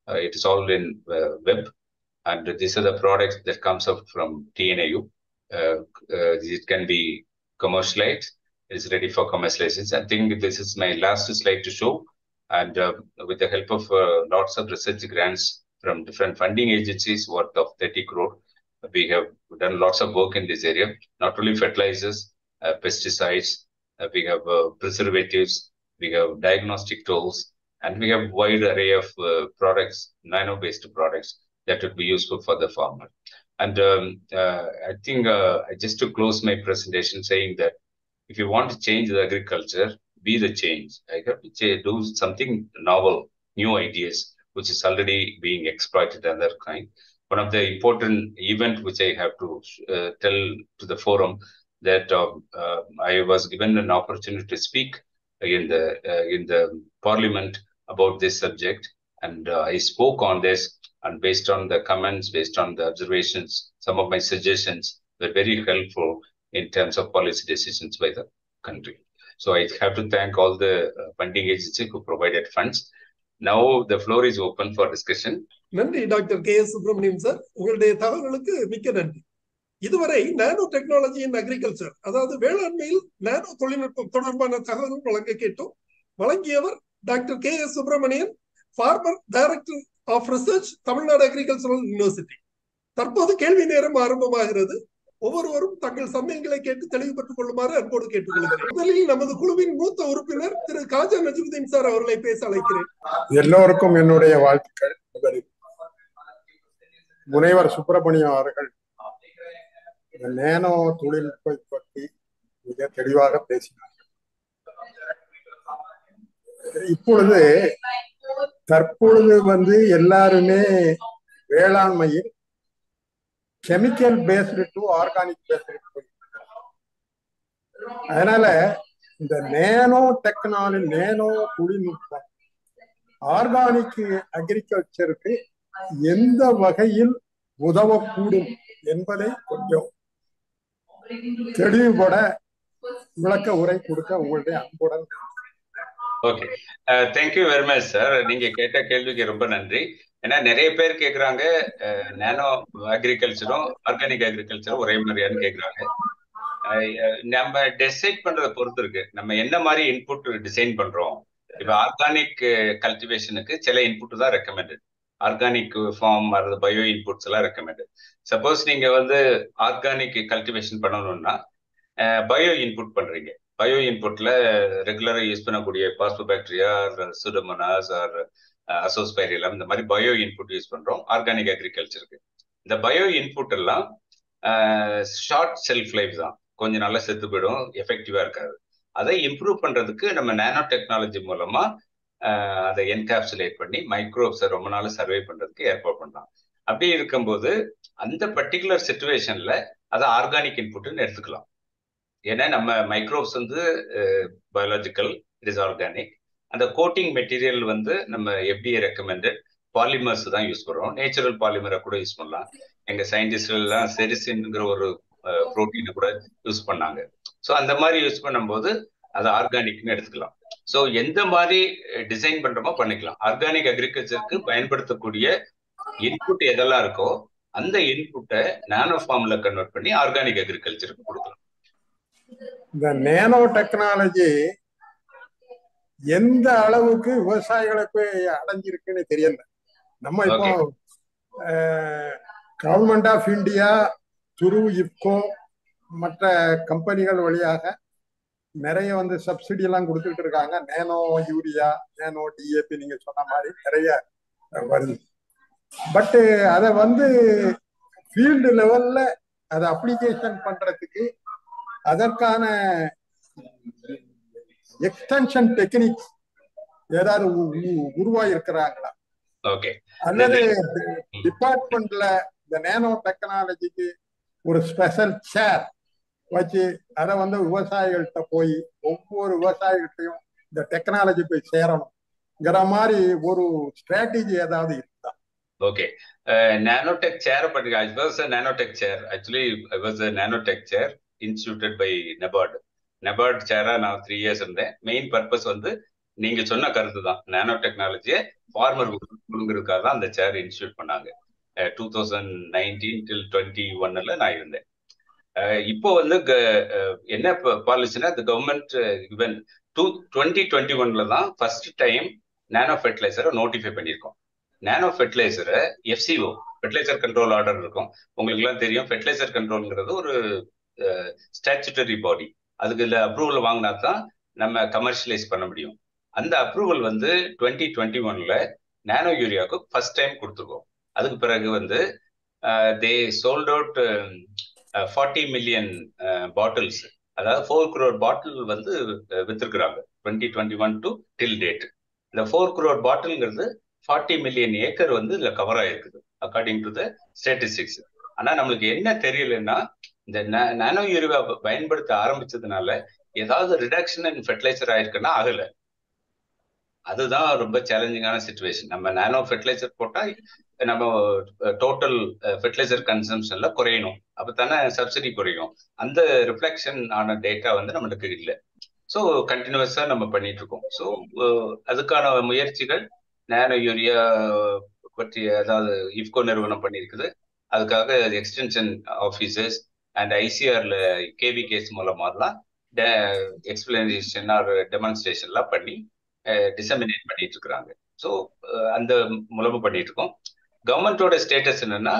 it is all in web, and these are the products that comes up from TNAU. It can be commercialized. It's ready for commercialization. I think this is my last slide to show. And with the help of lots of research grants from different funding agencies worth of 30 crore, we have done lots of work in this area, not only fertilizers, pesticides, we have preservatives, we have diagnostic tools, and we have wide array of products, nano-based products that would be useful for the farmer. And I think just to close my presentation saying that if you want to change the agriculture, be the change. I have to do something novel, new ideas. which is already being exploited other kind. One of the important event which I have to tell to the forum that I was given an opportunity to speak in the parliament about this subject, and I spoke on this, and based on the comments, based on the observations, some of my suggestions were very helpful in terms of policy decisions by the country. So I have to thank all the funding agencies who provided funds. Now the floor is open for discussion. நன்றி doctor K.S. Subramaniam sir, உங்களுடைய தகவல்களுக்கு மிக்க நன்றி. இதுவரை nano technology in agriculture, அதாவது வேளாண்மையில் நானோ தொழில்நுட்பம் தொடர்பான தகவல் வழங்க கேட்டோம். வழங்கியவர் doctor K.S. Subramanian, former director of research, Tamil Nadu agricultural university. தற்போது கேள்வி நேரம் ஆரம்பமாகிறது. ஒவ்வொருவரும் தங்கள் சந்தேகங்களை கேட்டு தெளிவு பெற்றுக் கொள்ளுமாறு அன்போடு கேட்டுக்கொள்கிறேன். முதலில் நமது குழுவின் மூத்த உறுப்பினர் திரு காஜா நஜ்முதீன் சார் அவர்களை பேச அழைக்கிறேன். எல்லோருக்கும் என்னுடைய வாழ்த்துக்கள். முனைவர் சுப்பிரமணியம் அவர்கள் நேனோ தொழில்நுட்பத்தை பற்றி மிக தெளிவாக பேசினார்கள். தற்பொழுது எல்லாருமே வேளாண்மையில் chemical based to organic based. அதனால இந்த நேனோ டெக்னாலஜி, நேனோ தொழில்நுட்பம் ஆர்கானிக் அக்ரிகல்ச்சருக்கு எந்த வகையில் உதவக்கூடும் என்பதை கொஞ்சம் தெளிவுபட விளக்க உரை கொடுக்க உங்களுடைய அன்புடன். Okay, thank you very much sir. நீங்க கேட்ட கேள்விக்கு ரொம்ப நன்றி. ஏன்னா நிறைய பேர் கேக்குறாங்க, நானோ அக்ரிகல்ச்சரும் ஆர்கானிக் அக்ரிகல்ச்சரும் ஒரே மாதிரியான்னு கேக்குறாங்க. நம்ம டிசைட் பண்றதை பொறுத்து இருக்கு. நம்ம என்ன மாதிரி இன்புட் டிசைன் பண்றோம். இப்ப ஆர்கானிக் கல்டிவேஷனுக்கு சில இன்புட் தான் ரெக்கமெண்டட். ஆர்கானிக் ஃபார்ம் அல்லது பயோ இன்புட்ஸ் எல்லாம் ரெக்கமெண்டட். சப்போஸ் நீங்க ஆர்கானிக் கல்டிவேஷன் பண்ணணும்னா பயோ இன்புட் பண்றீங்க. பயோ இன்புட்ல ரெகுலரா யூஸ் பண்ணக்கூடிய பாஸ்போபாக்டீரியா, சூடோமோனாஸ் ஆர் அசோஸ்பைரிலம், இந்த மாதிரி பயோ இன்புட் யூஸ் பண்றோம் ஆர்கானிக் அக்ரிகல்ச்சருக்கு. இந்த பயோ இன்புட் எல்லாம் ஷார்ட் செல்ஃப் லைஃப் தான், கொஞ்சம் நல்லா செத்து போயிடும், எஃபெக்டிவா இருக்காது. அதை இம்ப்ரூவ் பண்றதுக்கு நம்ம நானோ டெக்னாலஜி மூலமா அதை என்கேப்சுலேட் பண்ணி மைக்ரோப்ஸை ரொம்ப நாள் சர்வே பண்றதுக்கு ஏற்பாடு பண்ணலாம். அப்படி இருக்கும்போது அந்த பர்டிகுலர் சிச்சுவேஷன்ல அதை ஆர்கானிக் இன்புட்னு எடுத்துக்கலாம். ஏன்னா நம்ம microbes biological, it is organic. அந்த கோட்டிங் மெட்டீரியல் நம்ம FDA ரெக்கமெண்டட் பாலிமர்ஸ் தான் யூஸ் பண்றோம். நேச்சுரல் பாலிமரை கூட யூஸ் பண்ணலாம். எங்க சயின்டிஸ்ட் எல்லாம் செரிசின்ங்கிற ஒரு புரோட்டீனை கூட யூஸ் பண்ணாங்க. ஸோ அந்த மாதிரி யூஸ் பண்ணும்போது அதை ஆர்கானிக்னு எடுத்துக்கலாம். ஸோ எந்த மாதிரி டிசைன் பண்றோமோ பண்ணிக்கலாம். ஆர்கானிக் அக்ரிகல்ச்சருக்கு பயன்படுத்தக்கூடிய இன்புட் எதெல்லாம் இருக்கோ அந்த இன்புட்டை நானோ ஃபார்ம்ல கன்வெர்ட் பண்ணி ஆர்கானிக் அக்ரிகல்ச்சருக்கு கொடுக்கலாம். இந்த நேனோ டெக்னாலஜி எந்த அளவுக்கு விவசாயிகளுக்கு அடைஞ்சிருக்குன்னு தெரியல. நம்ம இப்போ கவர்மெண்ட் ஆஃப் இந்தியா துரு இப்கோ மற்ற கம்பெனிகள் வழியாக நிறைய சப்சிடி எல்லாம் கொடுத்துட்டு இருக்காங்க. நேனோ யூரியா, நேனோ டிஏபி நீங்க சொன்ன மாதிரி நிறைய வருது. பட் அதை ஃபீல்டு லெவல்ல அதை அப்ளிகேஷன் பண்றதுக்கு அதற்கான எக்ஸ்டென்ஷன் டெக்னிக்ஸ் ஏதாவது உருவாகி இருக்கிறாங்களா? அல்லது டிபார்ட்மெண்ட்ல இந்த நேனோ டெக்னாலஜிக்கு ஒரு ஸ்பெஷல் சேர் வச்சு அதை விவசாயிகள்கிட்ட போய் ஒவ்வொரு விவசாயிகிட்டையும் இந்த டெக்னாலஜி போய் சேரணுங்கிற மாதிரி ஒரு ஸ்ட்ராட்டஜி ஏதாவது இருக்குதா? Okay. Nanotech chair, but I was a nanotech chair. Actually, I was a nanotech chair instituted by NABARD. NABARD chair now 3 years in there. Main purpose நீங்க சொன்ன கருத்து தான். நானோ டெக்னாலஜியை ஃபார்மர் கொடுங்கிறதுக்காக தான் அந்த சேர் இன்ஸ்டியூட் பண்ணாங்க. 2019 till 21 நான் இருந்தேன். இப்போ என்ன பாலிசினா, இந்த கவர்மெண்ட் ஈவன் 2021 தான் ஃபர்ஸ்ட் டைம் நானோ ஃபெர்டிலைசரை நோட்டிஃபை பண்ணியிருக்கோம். நானோ ஃபெர்டிலைசரை FCO, ஃபெர்டிலைசர் கண்ட்ரோல் ஆர்டர் இருக்கும். உங்களுக்கு எல்லாம் தெரியும், ஃபெர்டிலைசர் கண்ட்ரோல்ங்கிறது ஒரு ஸ்டாச்சுட்டரி பாடி. அதுக்கு அப்ரூவல் வாங்கினா தான் நம்ம கமர்ஷியலைஸ் பண்ண முடியும். அந்த அப்ரூவல் 2021 நானோ யூரியாவுக்கு ஃபர்ஸ்ட் டைம் கொடுத்துருக்கோம். அதுக்கு பிறகு they sold out 40 million bottles, அதாவது 4 crore பாட்டில் வித்திருக்கிறாங்க 2021 டு டில் டேட். இந்த 4 crore பாட்டில்ங்கிறது 40 மில்லியன் ஏக்கர் வந்து இதுல கவர் ஆயிருக்குது அக்கார்டிங் டு த ஸ்டாட்டிஸ்டிக்ஸ். ஆனா நம்மளுக்கு என்ன தெரியலன்னா, இந்த நானோ யூரியா பயன்படுத்த ஆரம்பிச்சதுனால ஏதாவது ரிடக்ஷன் இன் ஃபெர்டிலைசர் ஆயிருக்குன்னா ஆகல. அதுதான் ரொம்ப சேலஞ்சிங்கான சிச்சுவேஷன். நம்ம நானோ ஃபெர்டிலைசர் போட்டா நம்ம டோட்டல் ஃபெர்டிலைசர் கன்சம்ஷன்ல குறையணும், அப்பதானே சப்சிடி குறையும். அந்த ரிஃப்ளெக்ஷன் ஆன டேட்டா வந்து நம்மளுக்கு இல்லை. ஸோ கண்டினியூஸா நம்ம பண்ணிட்டு இருக்கோம். ஸோ அதுக்கான முயற்சிகள் நானோ யூரியா பற்றி அதாவது இஃப்கோ நிறுவனம் பண்ணியிருக்குது. அதுக்காக எக்ஸ்டென்ஷன் ஆஃபீஸர்ஸ் அண்ட் ஐசிஆர்ல கேவி கேஸ் மூலமாலாம் எக்ஸ்பிளனேஷன் ஆர் டெமான்ஸ்ட்ரேஷன்லாம் பண்ணி டிசமினேட் பண்ணிட்டு இருக்கிறாங்க. ஸோ அந்த மூலமா பண்ணிட்டு இருக்கோம். கவர்மெண்டோட ஸ்டேட்டஸ் என்னன்னா,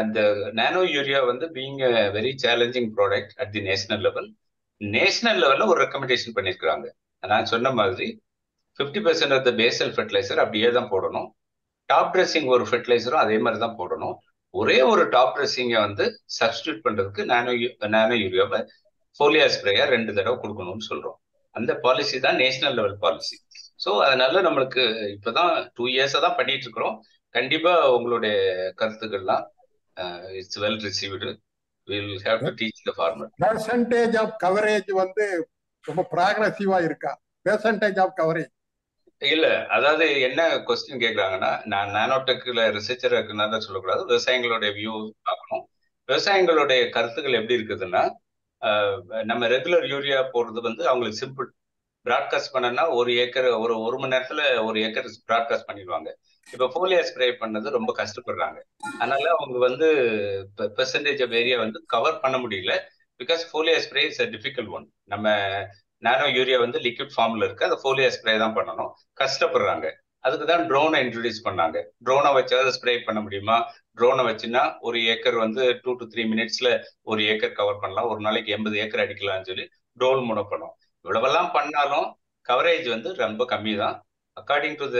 இந்த நானோ யூரியா வந்து being very challenging product at the national level, national லெவல்ல ஒரு ரெக்கமெண்டேஷன் பண்ணியிருக்கிறாங்க. நான் சொன்ன மாதிரி 50% ஆஃப் த பேசல் ஃபெர்டிலைசர் அப்படியே தான் போடணும். டாப் ட்ரெஸ்ஸிங் ஒரு ஃபெர்டிலைசரும் அதே மாதிரி தான் போடணும். ஒரே ஒரு டாப் ட்ரெஸ்ஸிங்கை வந்து சப்ஸ்டியூட் பண்றதுக்கு நானோ யூரியாவை ஃபோலியார் ஸ்ப்ரேயா 2 தடவை கொடுக்கணும்னு சொல்றோம். அந்த பாலிசி தான் நேஷனல் லெவல் பாலிசி. ஸோ அதனால நம்மளுக்கு இப்பதான் 2 இயர்ஸா தான் பண்ணிட்டு இருக்கிறோம். கண்டிப்பா உங்களுடைய கருத்துக்கள்லாம் it's well received. Will have to teach the farmer. Percentage of coverage வந்து ரொம்ப ப்ராக்ரஸிவா இருக்கா? பெர்சன்டேஜ் ஆஃப் கவரேஜ் இல்ல, அதாவது என்ன கொஸ்டின் கேட்கறாங்கன்னா, நான் நானோடெக்ல ரிசர்ச்சரா இருக்குனால சொல்லக்கூடாது, விவசாயிகளுடைய வியூ பார்க்கணும். விவசாயிகளுடைய கருத்துக்கள் எப்படி இருக்குதுன்னா, நம்ம ரெகுலர் யூரியா போடுறது வந்து அவங்களுக்கு சிம்பிள். பிராட்காஸ்ட் பண்ணனா ஒரு ஏக்கர் ஒரு மணி நேரத்துல ஒரு ஏக்கர் பிராட்காஸ்ட் பண்ணிடுவாங்க. இப்ப ஃபோலியா ஸ்ப்ரே பண்ணது ரொம்ப கஷ்டப்படுறாங்க. அதனால அவங்க வந்து பெர்சன்டேஜ் ஆஃப் ஏரியா வந்து கவர் பண்ண முடியல. Because foliar spray is a difficult one. நம்ம நானோ யூரியா வந்து லிக்விட் ஃபார்ம்ல இருக்கு, அதை ஃபோலியா ஸ்ப்ரே தான் பண்ணணும், கஷ்டப்படுறாங்க. அதுக்கு தான் ட்ரோனை இன்ட்ரடியூஸ் பண்ணாங்க. ட்ரோனை வச்சாவது ஸ்ப்ரே பண்ண முடியுமா? ட்ரோனை வச்சுன்னா ஒரு ஏக்கர் வந்து 2 to 3 மினிட்ஸ்ல ஒரு ஏக்கர் கவர் பண்ணலாம், ஒரு நாளைக்கு 80 ஏக்கர் அடிக்கலாம்னு சொல்லி ட்ரோன் மூலம் பண்ணோம். இவ்வளவெல்லாம் பண்ணாலும் கவரேஜ் வந்து ரொம்ப கம்மி தான். அக்கார்டிங் டு த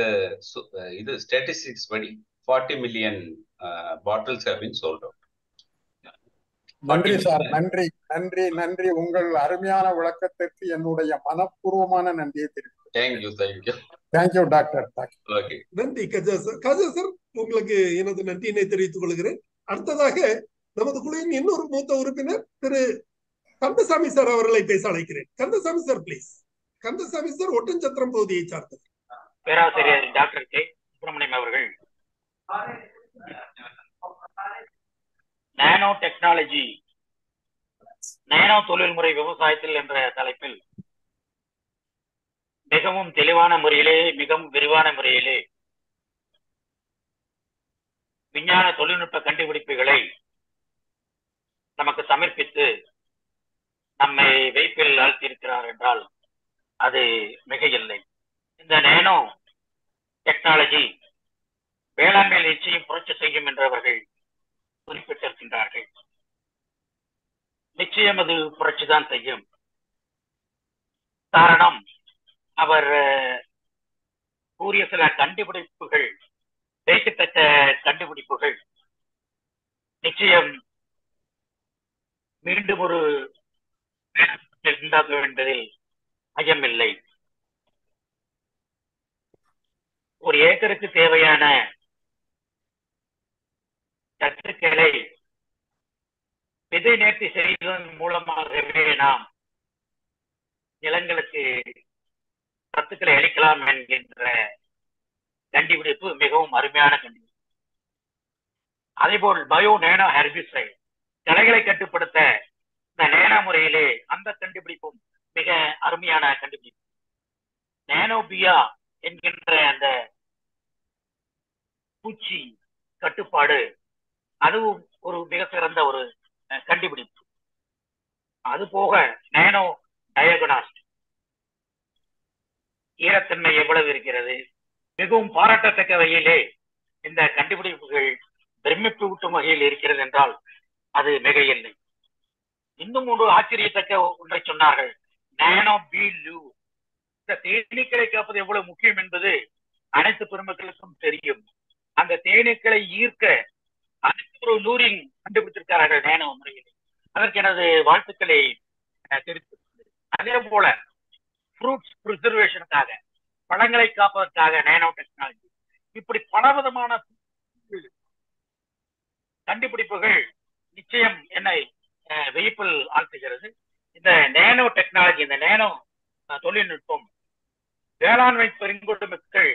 இது ஸ்டாட்டிஸ்டிக்ஸ் படி 40 million bottles have been sold out. நன்றி சார், நன்றி நன்றி நன்றி. உங்கள் அருமையான விளக்கத்திற்கு என்னுடைய மனப்பூர்வமான நன்றியை தெரிவிக்கிறேன். Thank you thank you thank you doctor. Okay, நன்றி கஜா சார். கஜா சார், உங்களுக்கு எனது நன்றியினை தெரிவித்துக் கொள்கிறேன். அடுத்ததாக நமது குழுவின் இன்னொரு மூத்த உறுப்பினர் திரு கந்தசாமி சார் அவர்களை பேச அழைக்கிறேன். Kandasamy sir please. Kandasamy sir Oddanchatram பகுதியை சார்ந்தவர். பேராசிரியர் டாக்டர் கே சுப்பிரமணியம் அவர்கள் நானோ டெக்னாலஜி, நானோ தொழில்முறை விவசாயத்தில் என்ற தலைப்பில் மிகவும் தெளிவான முறையிலே, மிகவும் விரிவான முறையிலே விஞ்ஞான தொழில்நுட்ப கண்டுபிடிப்புகளை நமக்கு சமர்ப்பித்து நம்மை வைப்பில் ஆழ்த்தியிருக்கிறார் என்றால் அது மிக இல்லை. இந்த நானோ டெக்னாலஜி வேளாண்மையில் நிச்சயம் புரட்சி செய்யும் என்றவர்கள் குறிப்பிட்டிருக்கின்றார்கள். நிச்சயம் அது புரட்சிதான் செய்யும். காரணம், அவர் கூறிய சில கண்டுபிடிப்புகள், பேசத்தக்க கண்டுபிடிப்புகள் நிச்சயம் மீண்டும் ஒரு உண்டாக என்பதில் ஐயமில்லை. ஒரு ஏக்கருக்கு தேவையான சத்துக்களை விதை நேர்த்தி செய்வதன் மூலமாகவே நாம் நிலங்களுக்கு சத்துக்களை அளிக்கலாம் என்கின்ற கண்டுபிடிப்பு மிகவும் அருமையான கண்டுபிடிப்பு. அதேபோல் பயோ நேனோ ஹெர்பிசைட், களைகளை கட்டுப்படுத்த இந்த நேனோ முறையிலே அந்த கண்டுபிடிப்பும் மிக அருமையான கண்டுபிடிப்பு. நேனோபியா என்கின்ற அந்த பூச்சி கட்டுப்பாடு, அதுவும் ஒரு மிக சிறந்த ஒரு கண்டுபிடிப்பு. அது போக நேனோ டயகனாஸ்ட், ஈரத்தன்மை எவ்வளவு இருக்கிறது, மிகவும் பாராட்டத்தக்க வகையிலே இந்த கண்டுபிடிப்புகள் பிரமிப்பு ஊட்டும் வகையில் இருக்கிறது என்றால் அது மிக இல்லை. இன்னும் ஒரு ஆச்சரியத்தக்க ஒன்றை சொன்னார்கள், நானோ பீலு. இந்த தேனீக்களை காப்பது எவ்வளவு முக்கியம் என்பது அனைத்து பெருமக்களுக்கும் தெரியும். அந்த தேனீக்களை ஈர்க்க ஒரு லூரிங் கண்டுபிடித்திருக்கிறார்கள் நானோ முறையில். அதற்கு எனது வாழ்த்துக்களை தெரிவித்துள்ளது. அதே போல ஃப்ரூட்ஸ் பிரிசர்வேஷனுக்காக, பழங்களை காப்பதற்காக நானோ டெக்னாலஜி, இப்படி பலவிதமான கண்டுபிடிப்புகள் நிச்சயம் என்னை வியப்பில் ஆழ்த்துகிறது. இந்த நேனோ டெக்னாலஜி, இந்த நேனோ தொழில்நுட்பம் வேளாண்மை பெருங்குடிமக்கள்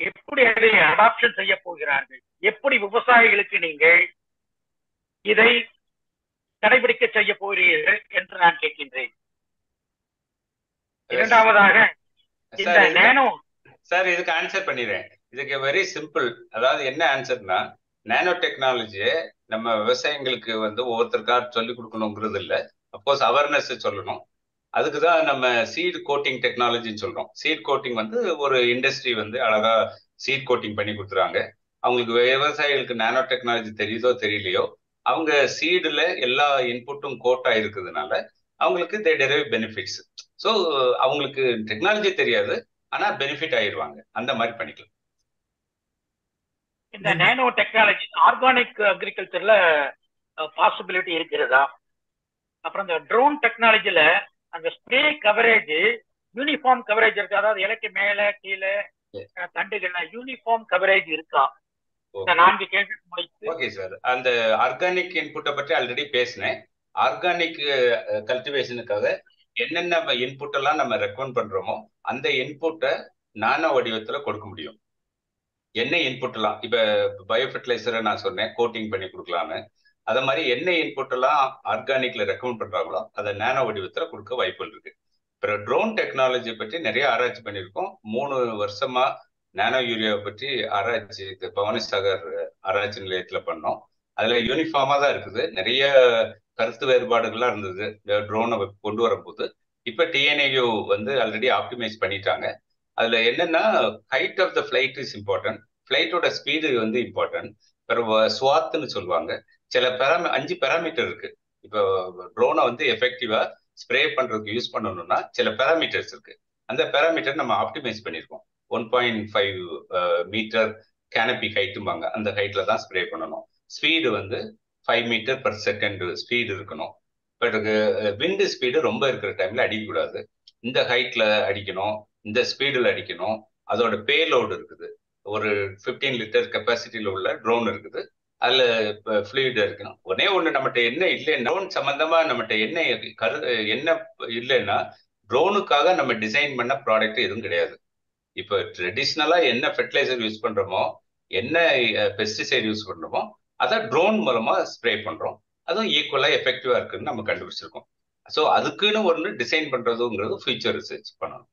எப்படி அதை அடாப்ஷன் செய்ய போகிறார்கள், எப்படி விவசாயிகளுக்கு நீங்கள் இதை கடைபிடிக்க செய்ய போகிறீர்கள் என்று நான் கேட்கின்றேன். இரண்டாவதாக இந்த நேனோ சார் இதுக்கு ஆன்சர் பண்ணிடுறேன். இதுக்கு வெரி சிம்பிள். அதாவது என்ன ஆன்சர்னா, நேனோ டெக்னாலஜியை நம்ம விவசாயிகளுக்கு வந்து ஒவ்வொருத்தருக்கா சொல்லிக் கொடுக்கணுங்கிறது இல்லை. அப்கோர்ஸ் அவேர்னஸ் சொல்லணும். அதுக்குதான் நம்ம சீட் கோட்டிங் டெக்னாலஜின்னு சொல்றோம். சீட் கோட்டிங் வந்து ஒரு இண்டஸ்ட்ரி வந்து அழகா சீட் கோட்டிங் பண்ணி கொடுத்துறாங்க. அவங்களுக்கு விவசாயிகளுக்கு நானோ டெக்னாலஜி தெரியுதோ தெரியலையோ, அவங்க சீடுல எல்லா இன்புட்டும் கோட்டா இருக்கிறதுனால அவங்களுக்கு தே டெரைவ் பெனிஃபிட்ஸ். ஸோ அவங்களுக்கு டெக்னாலஜி தெரியாது, ஆனா பெனிஃபிட் ஆயிடுவாங்க. அந்த மாதிரி பண்ணிக்கலாம். இந்த நேனோ டெக்னாலஜி ஆர்கானிக் அக்ரிகல்ச்சர்ல பாசிபிலிட்டி இருக்கிறதா? அப்புறம் இந்த ட்ரோன் டெக்னாலஜில அந்த ஸ்ப்ரே கவரேஜ் யூனிஃபார்ம் கவரேஜ் இருக்கு. அதாவது இலைக்கு மேல கீழே தண்டுகள்ல யூனிஃபார்ம் கவரேஜ் இருக்கா? இந்த 4 கேள்வி முடித்து. ஓகே சார், அந்த ஆர்கானிக் இன்புட்டை பற்றி ஆல்ரெடி பேசினேன். ஆர்கானிக் கல்டிவேஷனுக்காக என்னென்ன இன்புட் எல்லாம் நம்ம ரெக்கமெண்ட் பண்றோமோ அந்த இன்புட்டை நானோ வடிவத்துல கொடுக்க முடியும். என்ன இன்புட் எல்லாம் இப்ப பயோ ஃபெர்டிலைசரை நான் சொன்னேன் கோட்டிங் பண்ணி கொடுக்கலான்னு. அத மாதிரி என்ன இன்புட் எல்லாம் ஆர்கானிக்ல ரெக்கமெண்ட் பண்றாங்களோ அதை நானோ வடிவத்துல கொடுக்க வாய்ப்புகள் இருக்கு. அப்புறம் ட்ரோன் டெக்னாலஜி பற்றி நிறைய ஆராய்ச்சி பண்ணியிருக்கோம். 3 வருஷமா நானோ யூரியாவை பற்றி ஆராய்ச்சி பவானிசாகர் ஆராய்ச்சி நிலையத்துல பண்ணோம். அதுல யூனிஃபார்மா தான் இருக்குது. நிறைய கருத்து வேறுபாடுகள்லாம் இருந்தது ட்ரோனை கொண்டு வரும்போது. இப்ப TNAU வந்து ஆல்ரெடி ஆப்டிமைஸ் பண்ணிட்டாங்க. அதுல என்னன்னா height of the flight is important, ஃபிளைட்டோட ஸ்பீடு வந்து இம்பார்ட்டன்ட். பிறகு ஸ்வாத்துன்னு சொல்லுவாங்க. சில 5 பேராமீட்டர் இருக்கு. இப்போ ட்ரோனை வந்து எஃபெக்டிவா ஸ்ப்ரே பண்றதுக்கு யூஸ் பண்ணணும்னா சில பேராமீட்டர்ஸ் இருக்கு. அந்த பேராமீட்டர் நம்ம ஆப்டிமைஸ் பண்ணியிருக்கோம். 1.5 மீட்டர் கேனபி ஹைட்டும்பாங்க, அந்த ஹைட்ல தான் ஸ்ப்ரே பண்ணணும். ஸ்பீடு வந்து 5 மீட்டர் per செகண்ட் ஸ்பீடு இருக்கணும். பிறகு விண்டு ஸ்பீடு ரொம்ப இருக்கிற டைம்ல அடிக்கக்கூடாது. இந்த ஹைட்ல அடிக்கணும், இந்த ஸ்பீடில் அடிக்கணும். அதோட பேலோடு இருக்குது. ஒரு 15 லிட்டர் கெப்பாசிட்டியில உள்ள ட்ரோன் இருக்குது. அதுல ஃப்ளூயிட் இருக்கணும். ஒண்ணு நம்மகிட்ட என்ன இல்லைன்னா, ட்ரோன் சம்பந்தமா நம்மகிட்ட என்ன இல்லைன்னா, ட்ரோனுக்காக நம்ம டிசைன் பண்ண ப்ராடக்ட் எதுவும் கிடையாது. இப்போ ட்ரெடிஷ்னலா என்ன ஃபெர்டிலைசர் யூஸ் பண்றோமோ, என்ன பெஸ்டிசைட் யூஸ் பண்றோமோ, அதை ட்ரோன் மூலமா ஸ்ப்ரே பண்றோம். அதுவும் ஈக்குவலா எஃபெக்டிவா இருக்குன்னு நம்ம கண்டுபிடிச்சிருக்கோம். ஸோ அதுக்குன்னு ஒன்று டிசைன் பண்றதுங்கிறது ஃபியூச்சர் ரிசர்ச் பண்ணணும்.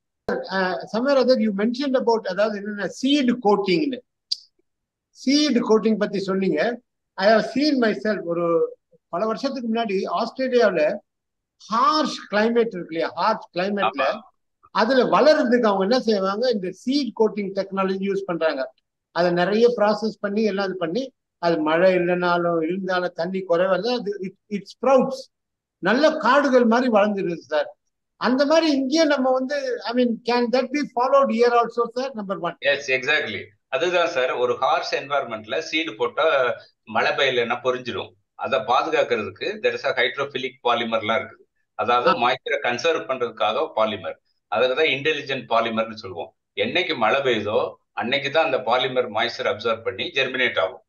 somewhere other you mentioned about அதாவது என்னன்னா சீட் கோட்டிங்னு, சீட் கோட்டிங் பத்தி சொன்னீங்க. I have seen myself. ஒரு பல வருஷத்துக்கு முன்னாடி ஆஸ்திரேலியாவில் ஹார்ஷ் கிளைமேட் இருக்கு இல்லையா, ஹார்ஷ் கிளைமேட்ல அதுல வளர்றதுக்கு அவங்க என்ன செய்வாங்க, இந்த சீட் கோட்டிங் டெக்னாலஜி யூஸ் பண்றாங்க. அதை நிறைய ப்ராசஸ் பண்ணி எல்லாம் இது பண்ணி, அது மழை இல்லைனாலும் இருந்தாலும் தண்ணி குறைவாக அது இட் ஸ்ப்ரவுட்ஸ், நல்ல காடுகள் மாதிரி வளர்ந்துருது சார். அந்த மாதிரி இங்கே நம்ம வந்து I mean can that be followed here also sir? Number 1. Yes, exactly. அதுதான் சார், ஒரு ஹார்ஷ் என்வாயர்மெண்ட்ல சீடு போட்டா மழை பெய்யலைன்னா பொரிஞ்சிடும். அதை பாதுகாக்கிறதுக்கு தெர் இஸ் அ ஹைட்ரோஃபிலிக் பாலிமர்லாம் இருக்குது. அதாவது மாய்ச்சரை கன்சர்வ் பண்றதுக்காக பாலிமர். அதுக்கு தான் இன்டெலிஜென்ட் பாலிமர்னு சொல்லுவோம். என்னைக்கு மழை பெய்யுதோ அன்னைக்கு தான் அந்த பாலிமர் மாய்ச்சர் அப்சர்வ் பண்ணி ஜெர்மினேட் ஆகும்.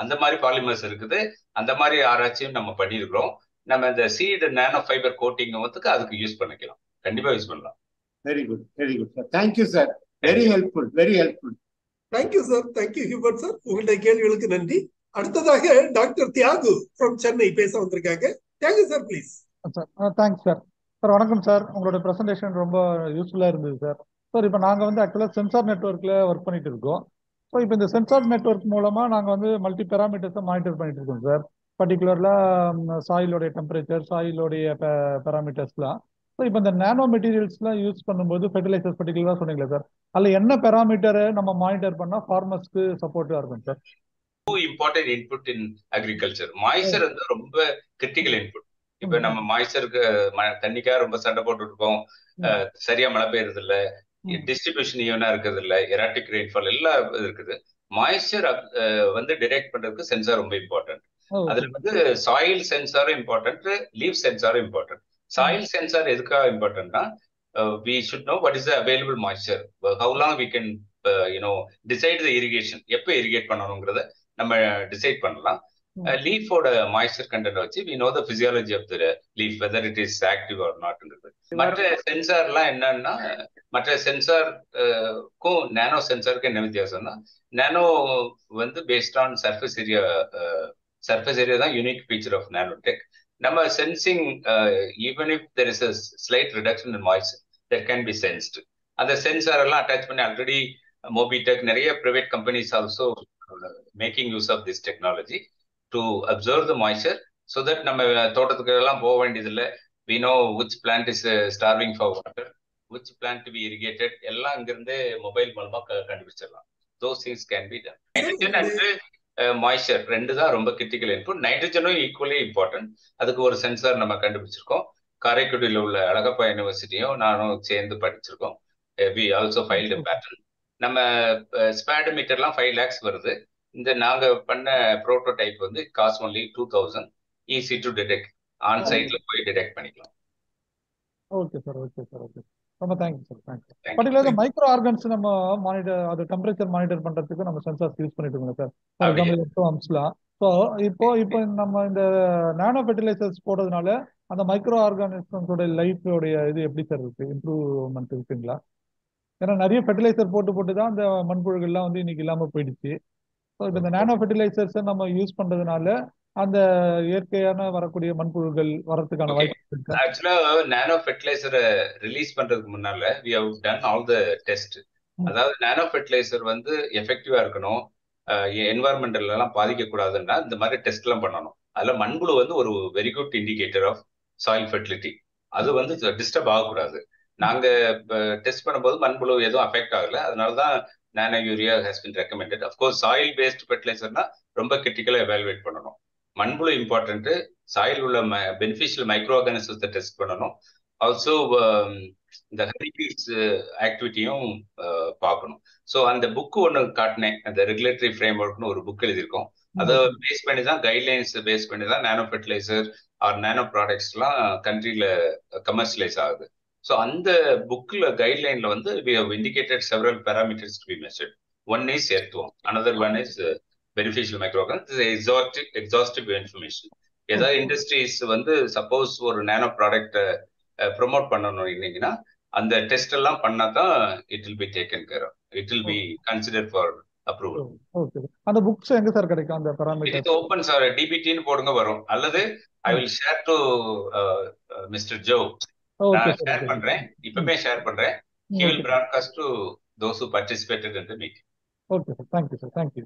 அந்த மாதிரி பாலிமர்ஸ் இருக்குது. அந்த மாதிரி ஆராய்ச்சியும் நம்ம பண்ணியிருக்கிறோம். நம்ம இந்த சீடு நானோ ஃபைபர் கோட்டிங் வந்து அதுக்கு யூஸ் பண்ணிக்கலாம். கண்டிப்பா யூஸ் பண்ணலாம். Very good, very good sir. Thank you sir. Very helpful, very helpful. Thank you sir. Thank you Hubert sir. உங்களுடைய கேள்விகளுக்கு நன்றி. அடுத்ததாக டாக்டர் தியாகு ஃப்ரம் சென்னை பேச வந்திருக்காங்க. Thiyagu sir please. Thanks sir. Sir வணக்கம் சார். உங்களோட ப்ரெசன்டேஷன் ரொம்ப யூஸ்ஃபுல்லாக இருந்தது சார். சார் இப்போ நாங்கள் வந்து ஆக்சுவலாக சென்சார் நெட்ஒர்க்கில் ஒர்க் பண்ணிட்டு இருக்கோம். ஸோ இப்போ இந்த சென்சார் நெட்ஒர்க் மூலமாக நாங்கள் வந்து மல்டி பேராமீட்டர்ஸை மானிட்டர் பண்ணிட்டு இருக்கோம் சார். பர்டிகுலர்லாம் சாயிலோடைய டெம்பரேச்சர், சாயிலோடைய பேராமீட்டர்ஸ்லாம். ஸோ இப்போ இந்த நானோ மெட்டீரியல்ஸ்லாம் யூஸ் பண்ணும்போது ஃபெர்டிலைசர்ஸ் பர்டிகுலராக சொன்னீங்களா சார், அதில் என்ன பேராமீட்டரை நம்ம மானிட்டர் பண்ணால் ஃபார்மர்ஸ்க்கு சப்போர்ட்டிவாக இருக்கும் சார்? இம்பார்ட்டன்ட் இன்புட் இன் அக்ரிகல்ச்சர் மாய்ச்சர் வந்து ரொம்ப கிரிட்டிக்கல் இன்புட். இப்ப நம்ம மாய்ச்சருக்கு தண்ணிக்காக ரொம்ப சண்டை போட்டு இருக்கோம். சரியா மழை பெய்யறது இல்ல, டிஸ்ட்ரிபியூஷன் ஈவனா இருக்கிறது இல்ல, எராட்டிக் ரெயின்ஃபால் எல்லாம் இருக்குது. மாய்ச்சர் வந்து டிடெக்ட் பண்றதுக்கு சென்சார் ரொம்ப இம்பார்ட்டன்ட். அதுல வந்து சாயில் சென்சாரும் இம்பார்ட்டன்ட், லீவ் சென்சாரும் இம்பார்ட்டன்ட். சாயில் சென்சார் எதுக்காக இம்பார்ட்டன்ட்னா we should know what is the available moisture, how long we can decide the irrigation, எப்போ இரிகேட் பண்ணணுங்கிறத நம்ம டிசைட் பண்ணலாம். லீஃபோட மாய்ஸ்சர் கண்டென்ட் வச்சு we know the physiology of the leaf, whether it is active or not. மற்ற சென்சார்லாம் என்னன்னா, மற்ற சென்சார்க்கும் நானோ சென்சாருக்கு என்ன வித்தியாசம்னா, nano வந்து பேஸ்ட் ஆன் சர்ஃபேஸ் ஏரியா தான் யூனிக் ஃபீச்சர் ஆஃப் நானோடெக். நம்ம sensing, even if there is a slight reduction in moisture, that can be sensed. அந்த sensor எல்லாம் அட்டாச் பண்ணி ஆல்ரெடி மோபிடெக் நிறைய private companies also making use of this technology to observe the moisture, so that நம்ம தோட்டத்துக்கு எல்லாம் போக வேண்டியதில்லை. we know which plant is starving for water, which plant to be irrigated, எல்லாம் இங்கிருந்து மொபைல் மூலமா கண்டுபிடிச்சிடலாம். those things can be done. Nitrogen and moisture ரெண்டு தான் ரொம்ப கிரிட்டிக்கல் இன்புட். நைட்ரஜனும் ஈக்குவலி இம்பார்ட்டன்ட். அதுக்கு ஒரு சென்சார் நம்ம கண்டுபிடிச்சிருக்கோம். காரைக்குடியில் உள்ள அழகப்பா யூனிவர்சிட்டியும் நானும் சேர்ந்து படிச்சிருக்கோம். we also filed a patent. நம்ம ஸ்பேடோமீட்டர்லாம் 5 lakhs வருது. இந்த நாங்க பண்ண ப்ரோட்டோடைப் வந்து cost only 2000, easy to detect, on சைட்ல போய் டிடெக்ட் பண்ணிக்கலாம். Okay sir, okay sir, okay. ரொம்ப thank you sir, thank you. Particular micro organs நம்ம மானிட்டர், அது டெம்பரேச்சர் மானிட்டர் பண்றதுக்கு நம்ம சென்சார்ஸ் யூஸ் பண்ணிட்டு இருக்கோம் சார். ஃபார் எக்ஸாம்பிள் எக்ஸாம்ஸ்லாம். ஸோ இப்போ நம்ம இந்த நானோ ஃபெர்டிலைசர்ஸ் போடுறதுனால அந்த மைக்ரோ ஆர்கானிசம்ஸோட லைஃபோடைய இது எப்படி சார் இருக்கு, இம்ப்ரூவ்மெண்ட் இருக்குங்களா? ஏன்னா நிறைய ஃபெர்டிலைசர் போட்டு தான் அந்த மண்புழுகள்லாம் வந்து இன்னைக்கு இல்லாம போயிடுச்சு. ஸோ இப்போ இந்த நானோ ஃபெர்டிலைசர்ஸை நம்ம யூஸ் பண்றதுனால அந்த இயற்கையான வரக்கூடிய மண்புழுகள் வரதுக்கான வாய்ப்பு இருக்கு. ஆக்சுவலா நானோ ஃபெர்டிலைசரை ரிலீஸ் பண்றதுக்கு முன்னால we have done all the test. அதாவது நானோ ஃபெர்டிலைசர் வந்து எஃபெக்டிவா இருக்கணும், என்வாயர்மெண்டல் எல்லாம் பாதிக்க கூடாதுன்னா இந்த மாதிரி டெஸ்ட் எல்லாம் பண்ணணும். அதுல மண்புழு வந்து ஒரு very good indicator of soil fertility. அது வந்து டிஸ்டர்ப் ஆகக்கூடாது. நாங்க டெஸ்ட் பண்ணும்போது மண்புழு எதுவும் அஃபெக்ட் ஆகல. அதனாலதான் nano urea has been recommended. Of course soil based ஃபெர்டிலைசர்னா ரொம்ப கிரிட்டிக்கலா எவாலுவேட் பண்ணணும். மண்புழு இம்பார்ட்டன்ட், சாயில் உள்ள பெனிஃபிஷியல் மைக்ரோ ஆர்கானிசத்தை டெஸ்ட் பண்ணணும். ஆல்சோ இந்த ஹெரிபீஸ் ஆக்டிவிட்டியும் பார்க்கணும். ஸோ அந்த புக்கு ஒன்று காட்டினேன், அந்த ரெகுலேட்டரி ஃப்ரேம் ஒர்க்னு ஒரு புக் எழுதியிருக்கோம். அதை பேஸ் பண்ணி தான், கைட்லைன்ஸ் பேஸ் பண்ணி தான் நானோ ஃபெர்டிலைசர் ஆர் நானோ ப்ராடக்ட்ஸ்லாம் கண்ட்ரியில் கமர்ஷியலைஸ் ஆகுது. ஸோ அந்த புக்கில் கைட்லைனில் வந்து we have indicated several parameters to be measured. One is earthworm, another one is beneficial microorganisms. This is exhaustive information. ஏதாவது இண்டஸ்ட்ரீஸ் வந்து சப்போஸ் ஒரு நானோ ப்ராடக்ட் ப்ரொமோட் பண்ணணும் இன்னைக்குன்னா அந்த டெஸ்ட் எல்லாம் பண்ணா தான் it will be taken care of, it will be consider for approval. Okay. அந்த books எங்க சார் கிடைக்கும்? அந்த பாராமீட்டர் இது ஓபன் சார், டிபிடின்னு போடுங்க வரும், அல்லது I will share to mister Joe. நான் ஷேர் பண்றேன், இப்பவே ஷேர் பண்றேன். He will broadcast to those who participated in the meeting. Okay sir, thank you sir, thank you.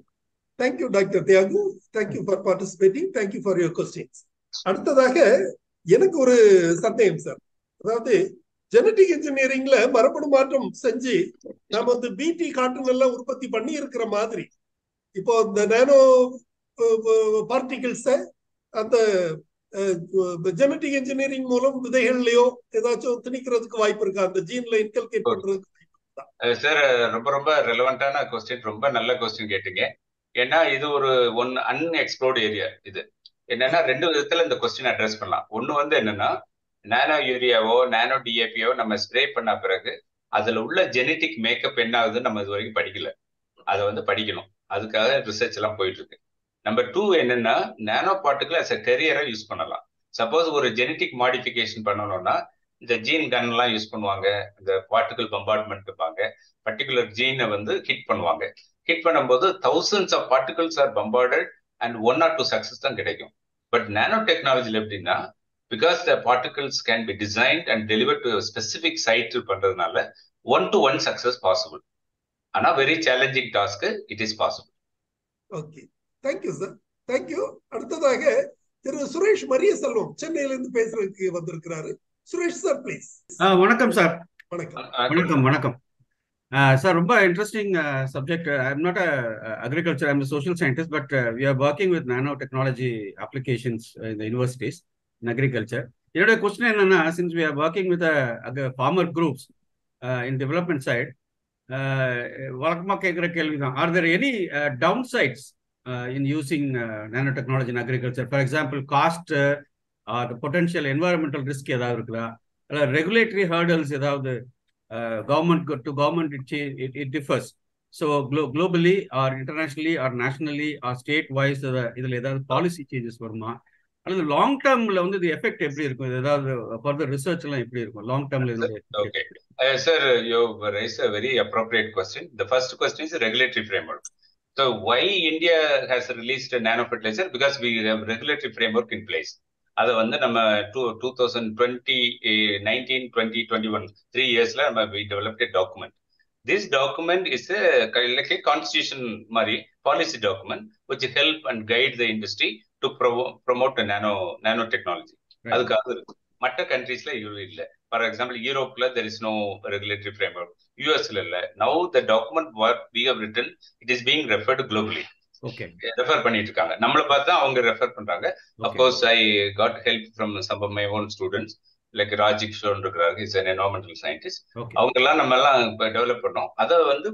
Thank you Dr. Thiagu, thank you for participating, thank you for your questions. அடுத்ததாக எனக்கு ஒரு சந்தேகம் sir. அதாவது genetic இன்ஜினியரிங்ல மரபணு மாற்றம் செஞ்சு நாம வந்து பிடி காட்டன் எல்லாம் உற்பத்தி பண்ணி இருக்கிற மாதிரி இப்போ இந்த நானோ பார்ட்டிகிள்ஸ அந்த ஜெனடிக் இன்ஜினியரிங் மூலம் விதைகள்லயோ ஏதாச்சும் திணிக்கிறதுக்கு வாய்ப்பு இருக்கா? அந்த ஜீன்ல இன்கல்கேட் பண்றதுக்கு சார் ரொம்ப ரொம்ப ரெலவெண்டான கொஸ்டின், ரொம்ப நல்ல கொஸ்டின் கேட்டீங்க. ஏன்னா இது ஒரு அன்எக்ஸ்ப்ளோர்டு ஏரியா. இது என்னன்னா ரெண்டு விதத்துல இந்த கொஸ்டின் அட்ரஸ் பண்ணலாம். ஒண்ணு வந்து என்னன்னா, நானோ யூரியாவோ நானோ டிஏபியோ நம்ம ஸ்ப்ரே பண்ண பிறகு அதுல உள்ள ஜெனட்டிக் மேக்கப் என்ன ஆகுதுன்னு நம்ம இது வரைக்கும் படிக்கல. அதை வந்து படிக்கணும், அதுக்காக ரிசர்ச் எல்லாம் போயிட்டு இருக்கு. நம்பர் 2 என்னன்னா, நானோ பார்ட்டிகிள் அஸ் அ கரியரா யூஸ் பண்ணலாம். சப்போஸ் ஒரு ஜெனட்டிக் மாடிஃபிகேஷன் பண்ணணும்னா இந்த ஜீன் கன் எல்லாம் யூஸ் பண்ணுவாங்க, இந்த பார்ட்டிகிள் பம்பார்ட்மெண்ட் இருப்பாங்க, பர்டிகுலர் ஜீனை வந்து ஹிட் பண்ணுவாங்க. ஹிட் பண்ணும்போது thousands of particles are bombarded and 1 or 2 success தான் கிடைக்கும். பட் நானோ டெக்னாலஜில எப்படின்னா, because the particles can be designed and deliver to specific site பண்றதுனால 1-to-1 சக்சஸ் பாசிபிள். ஆனா very challenging task, it is possible. Okay, thank you sir, thank you. அடுத்ததாக திரு சுரேஷ் மரியசெல்வம் சென்னையில இருந்து பேசுறதுக்கு வந்திருக்கிறாரு. Suresh sir please. வணக்கம் சார். வணக்கம். வணக்கம் சார். ரொம்ப interesting subject. I am not agriculture, I am social scientist, but we are working with nano technology applications in universities in agriculture. என்னோட கொஸ்டின் என்னன்னா, since we are working with farmer groups in development side, வழக்கமாக கேட்குற கேள்விதான், are there any down sides in using nanotechnology in agriculture? For example, cost, the potential environmental risk ஏதாவது இருக்குதா, regulatory hurdles ஏதாவது, government to government it differs. So globally or internationally or nationally or state wise இதில் ஏதாவது policy changes வருமா, அல்லது long டேர்ம்ல வந்து இது effect எப்படி இருக்கும், இது ஏதாவது ஃபர்தர் ரிசர்ச் எல்லாம் எப்படி இருக்கும் லாங் டேர்ம்ல இதனுடைய? Okay. Sir, you raised a very appropriate question. The first question is regulatory framework. So why India has released a nano fertilizer? Because we have regulatory framework in place. அது வந்து நம்ம 2020, 19, 20, 21 3 yearsல நம்ம we developed a document. This document is like a constitution மாதிரி policy document which help and guide the industry to promote a nano technology. அதுக்காக இருக்கு. மற்ற கண்ட்ரீஸ்ல இது இல்லை. ஃபார் எக்ஸாம்பிள் யூரோப்ல there is no regulatory framework, யூஎஸ்ல இல்ல. Now the document what we have written it is being referred globally. Refer பண்ணிட்டு இருக்காங்க, நம்மளை பார்த்து அவங்க ரெஃபர் பண்றாங்க. Of course I got help from some of my own students like ராஜிக் ஷோன் இருக்கிறாங்க, இஸ் அன் என்வரான்மெண்டல் சயின்டிஸ்ட். அவங்க எல்லாம் நம்ம எல்லாம் டெவலப் பண்ணோம். அதை வந்து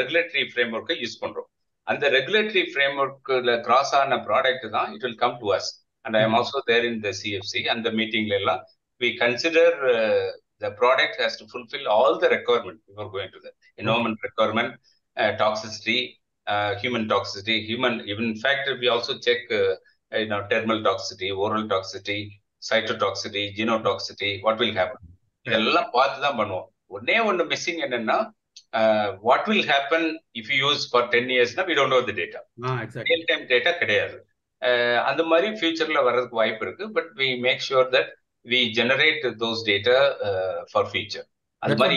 ரெகுலேட்டரி ஃப்ரேம்வொர்க்கை யூஸ் பண்றோம். அந்த ரெகுலேட்டரி ஃப்ரேம்வொர்க்ல கிராஸ் ஆன ப்ராடக்ட் தான் it will come to us. And I am also there in the CFC and the meeting lela. We consider the product has to fulfill all the requirements before going to the environment requirement, toxicity, human toxicity, even in fact we also check thermal toxicity, oral toxicity, cytotoxicity, genotoxicity, what will happen. இதெல்லாம் பார்த்து தான் பண்ணுவோம். ஒண்ணு missing என்னன்னா, what will happen if you use for 10 years na we don't know the data. Real time data கிடையாது. அந்த மாதிரி ஃபியூச்சர்ல வர்றதுக்கு வாய்ப்பு இருக்கு. But we make sure that we generate those data for future. அது மாதிரி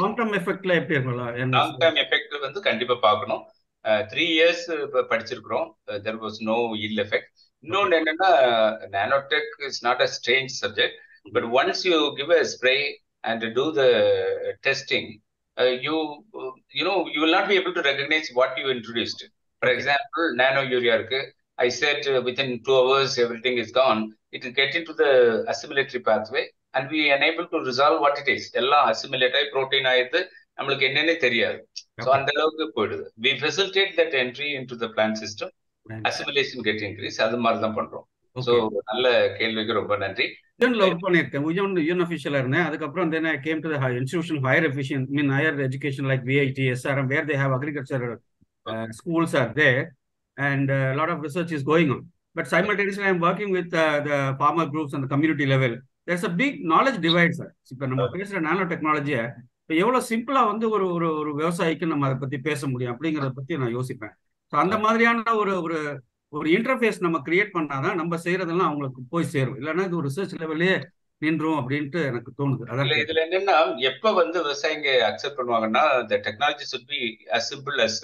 லாங் டேர்ம் எஃபெக்ட்ல எப்படி இருக்கும்? லாங் டேர்ம் எஃபெக்ட் வந்து கண்டிப்பா பார்க்கணும். 3 years படிச்சிருக்கிறோம். There was no ill effect. இன்னொன்று என்னன்னா, nanotech is not a strange subject, but once you give a spray and do the testing, you will not be able to recognize what you introduced. For example, nano urea இருக்கு. I said within 2 hours everything is gone. It will get into the assimilatory pathway and we enable to resolve what it is. எல்லாம் assimilate ஆகி protein ஆயிடுது, நம்மளுக்கு என்னன்னே தெரியாது. So அந்த அளவுக்கு போயிடுது. We facilitate that entry into the plant system. Assimilation get increase. அது மாதிரி தான் பண்றோம். So நல்ல கேள்விக்கு ரொம்ப நன்றி. ஒர்க் பண்ணியிருக்கேன். யூன் அஃபிஷியலா இருந்தேன். அதுக்கப்புறம் then I came to the institution higher efficient, higher education like VIT, SRM, where they have agriculture schools are there and a lot of research is going on. But simultaneously, I am working with the farmer groups on the community level. There's a big knowledge divide, sir. இப்போ நம்ம பேசுற நானோ டெக்னாலஜியை இப்போ எவ்வளவு சிம்பிளா வந்து ஒரு ஒரு ஒரு விவசாயிக்கு நம்ம அதை பத்தி பேச முடியும் அப்படிங்கிறத பத்தி நான் யோசிப்பேன். ஸோ அந்த மாதிரியான ஒரு ஒரு ஒரு இன்டர்ஃபேஸ் நம்ம கிரியேட் பண்ணாதான் நம்ம செய்யறதெல்லாம் அவங்களுக்கு போய் சேரும். இல்லைன்னா இது ஒரு ரிசர்ச் லெவலே நின்றும் அப்படின்ட்டு எனக்கு தோணுது. அதான் இதுல என்னன்னா, எப்ப வந்து விவசாயிங்க அக்செப்ட் பண்ணுவாங்கன்னா, the technology should be as simple as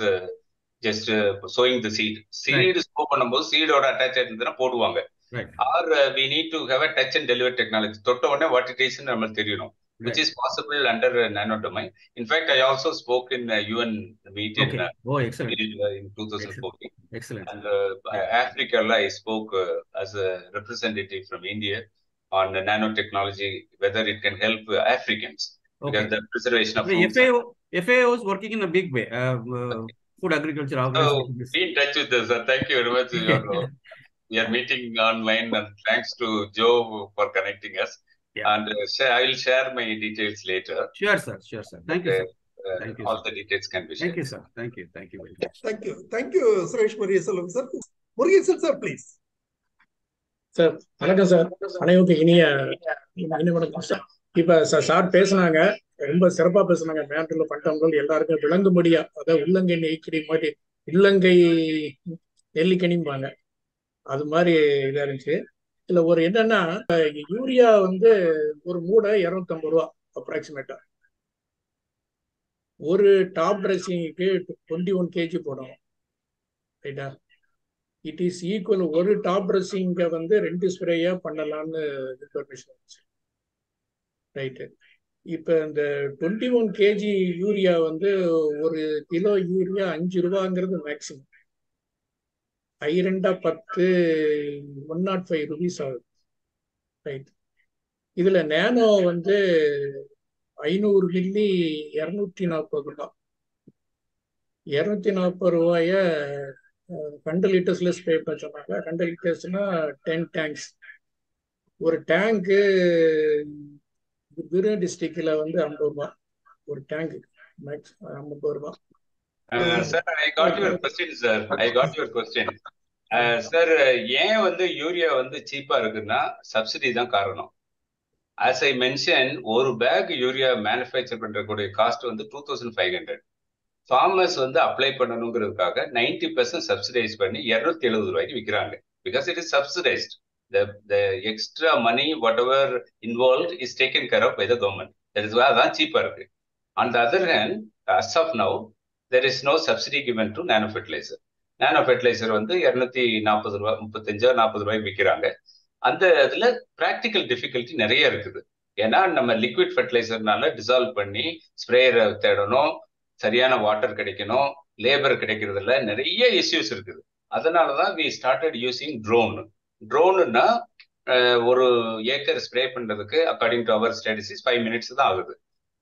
just sowing the seed. Seed sow பண்ணும்போது சீடோட அட்டாச் ஆயிருந்ததுன்னா போடுவாங்க. Or we need to have a touch and deliver technology. தொட்ட உடனே what it is நமக்கு தெரியணும், which is possible under nano domain. In fact, I also spoke in UN meeting in 2014. Excellent. And Africa, I spoke as a representative from India on nanotechnology, whether it can help Africans. Because the preservation of food. FAO is working in a big way. Food agriculture organization. So, be in touch with us. Thank you very much. We are meeting online, and thanks to Joe for connecting us. And I will share my details later. Sure, sir. Thank you, sir. Thank you, all the details can be shared. Thank you, sir. Thank you very much. Thank you, Suresh Murugesan sir. Murugesan sir, please. Sir வணக்கம் sir. அனைவருக்கும் இனிய வணக்கம் sir. இப்ப sir பேசினாங்க, ரொம்ப சிறப்பா பேசினாங்க. மேண்டர்ல பண்டவங்கள் எல்லாருக்கும் விளங்கும்படியா, அதாவது உள்ளங்கை நெய்க்கடி மாதிரி இல்லங்கை நெல்லிக்கனிம்பாங்க, அது மாதிரி இதா இருந்துச்சு. இதுல ஒரு என்னன்னா, யூரியா வந்து ஒரு மூடை 250 ரூபா அப்ராக்சிமேட்டா. ஒரு டாப் ட்ரெஸ்ஸிங்க்கு 21 kg போடணும், ரைட்டா? It is equal. ஒரு டாப் ட்ரெஸ்ஸிங்க வந்து 2 ஸ்ப்ரேயா பண்ணலாம்னு இன்ஃபர்மேஷன் வந்துச்சு, ரைட்டு? இப்ப இந்த 21 kg யூரியா வந்து ஒரு கிலோ யூரியா 5 ரூபாங்கிறது மேக்சிமம். 5×10 105 rupees ஆகுது, ரைட்? இதுல நேனோ வந்து 500 மில்லி 240 ரூபாய். 240 ரூபாய 100 லிட்டர்ஸ்ல ஸ்ப்ரே பண்ண சொன்னாங்க. 100 லிட்டர்ஸ்னா 10 டேங்க்ஸ். ஒரு டேங்க்கு விரு டிஸ்ட்ரிக்ட்ல வந்து 50 ரூபாய் ஒரு டேங்க்கு. மேக்ஸ் 50 ரூபாய். Sir, I got your question, sir. I got your question. Sir, ஏன் வந்து யூரியா வந்து சீப்பா இருக்குன்னா சப்சிடி தான் காரணம். As I mentioned, ஒரு பேக் யூரியா மேனுஃபேக்சர் பண்றக்கூடிய காஸ்ட் வந்து 2500. ஃபார்மர்ஸ் வந்து அப்ளை பண்ணணுங்கிறதுக்காக 90% சப்சிடைஸ் பண்ணி 270 ரூபாய்க்கு விற்கிறாங்க. Because it is subsidised. The extra money, whatever involved, is taken care of by the government. That is why அதான் சீப்பா இருக்கு. On the other hand, as of now, there is no subsidy given to nano fertilizer. Nano fertilizer வந்து 240 ரூபாய் 35-40 ரூபாய்க்கு விற்கிறாங்க. அந்த இதுல practical difficulty நிறைய இருக்குது. ஏன்னா நம்ம லிக்விட் ஃபெர்டிலைசர்னால டிசால்வ் பண்ணி ஸ்ப்ரேயரை தேடணும், சரியான வாட்டர் கிடைக்கணும், லேபர் கிடைக்கிறது இல்லை, நிறைய இஷ்யூஸ் இருக்குது. அதனாலதான் வி ஸ்டார்டட் யூசிங் ட்ரோன். ட்ரோனுன்னா ஒரு ஏக்கர் ஸ்ப்ரே பண்றதுக்கு according to our statistics 5 minutes தான் ஆகுது.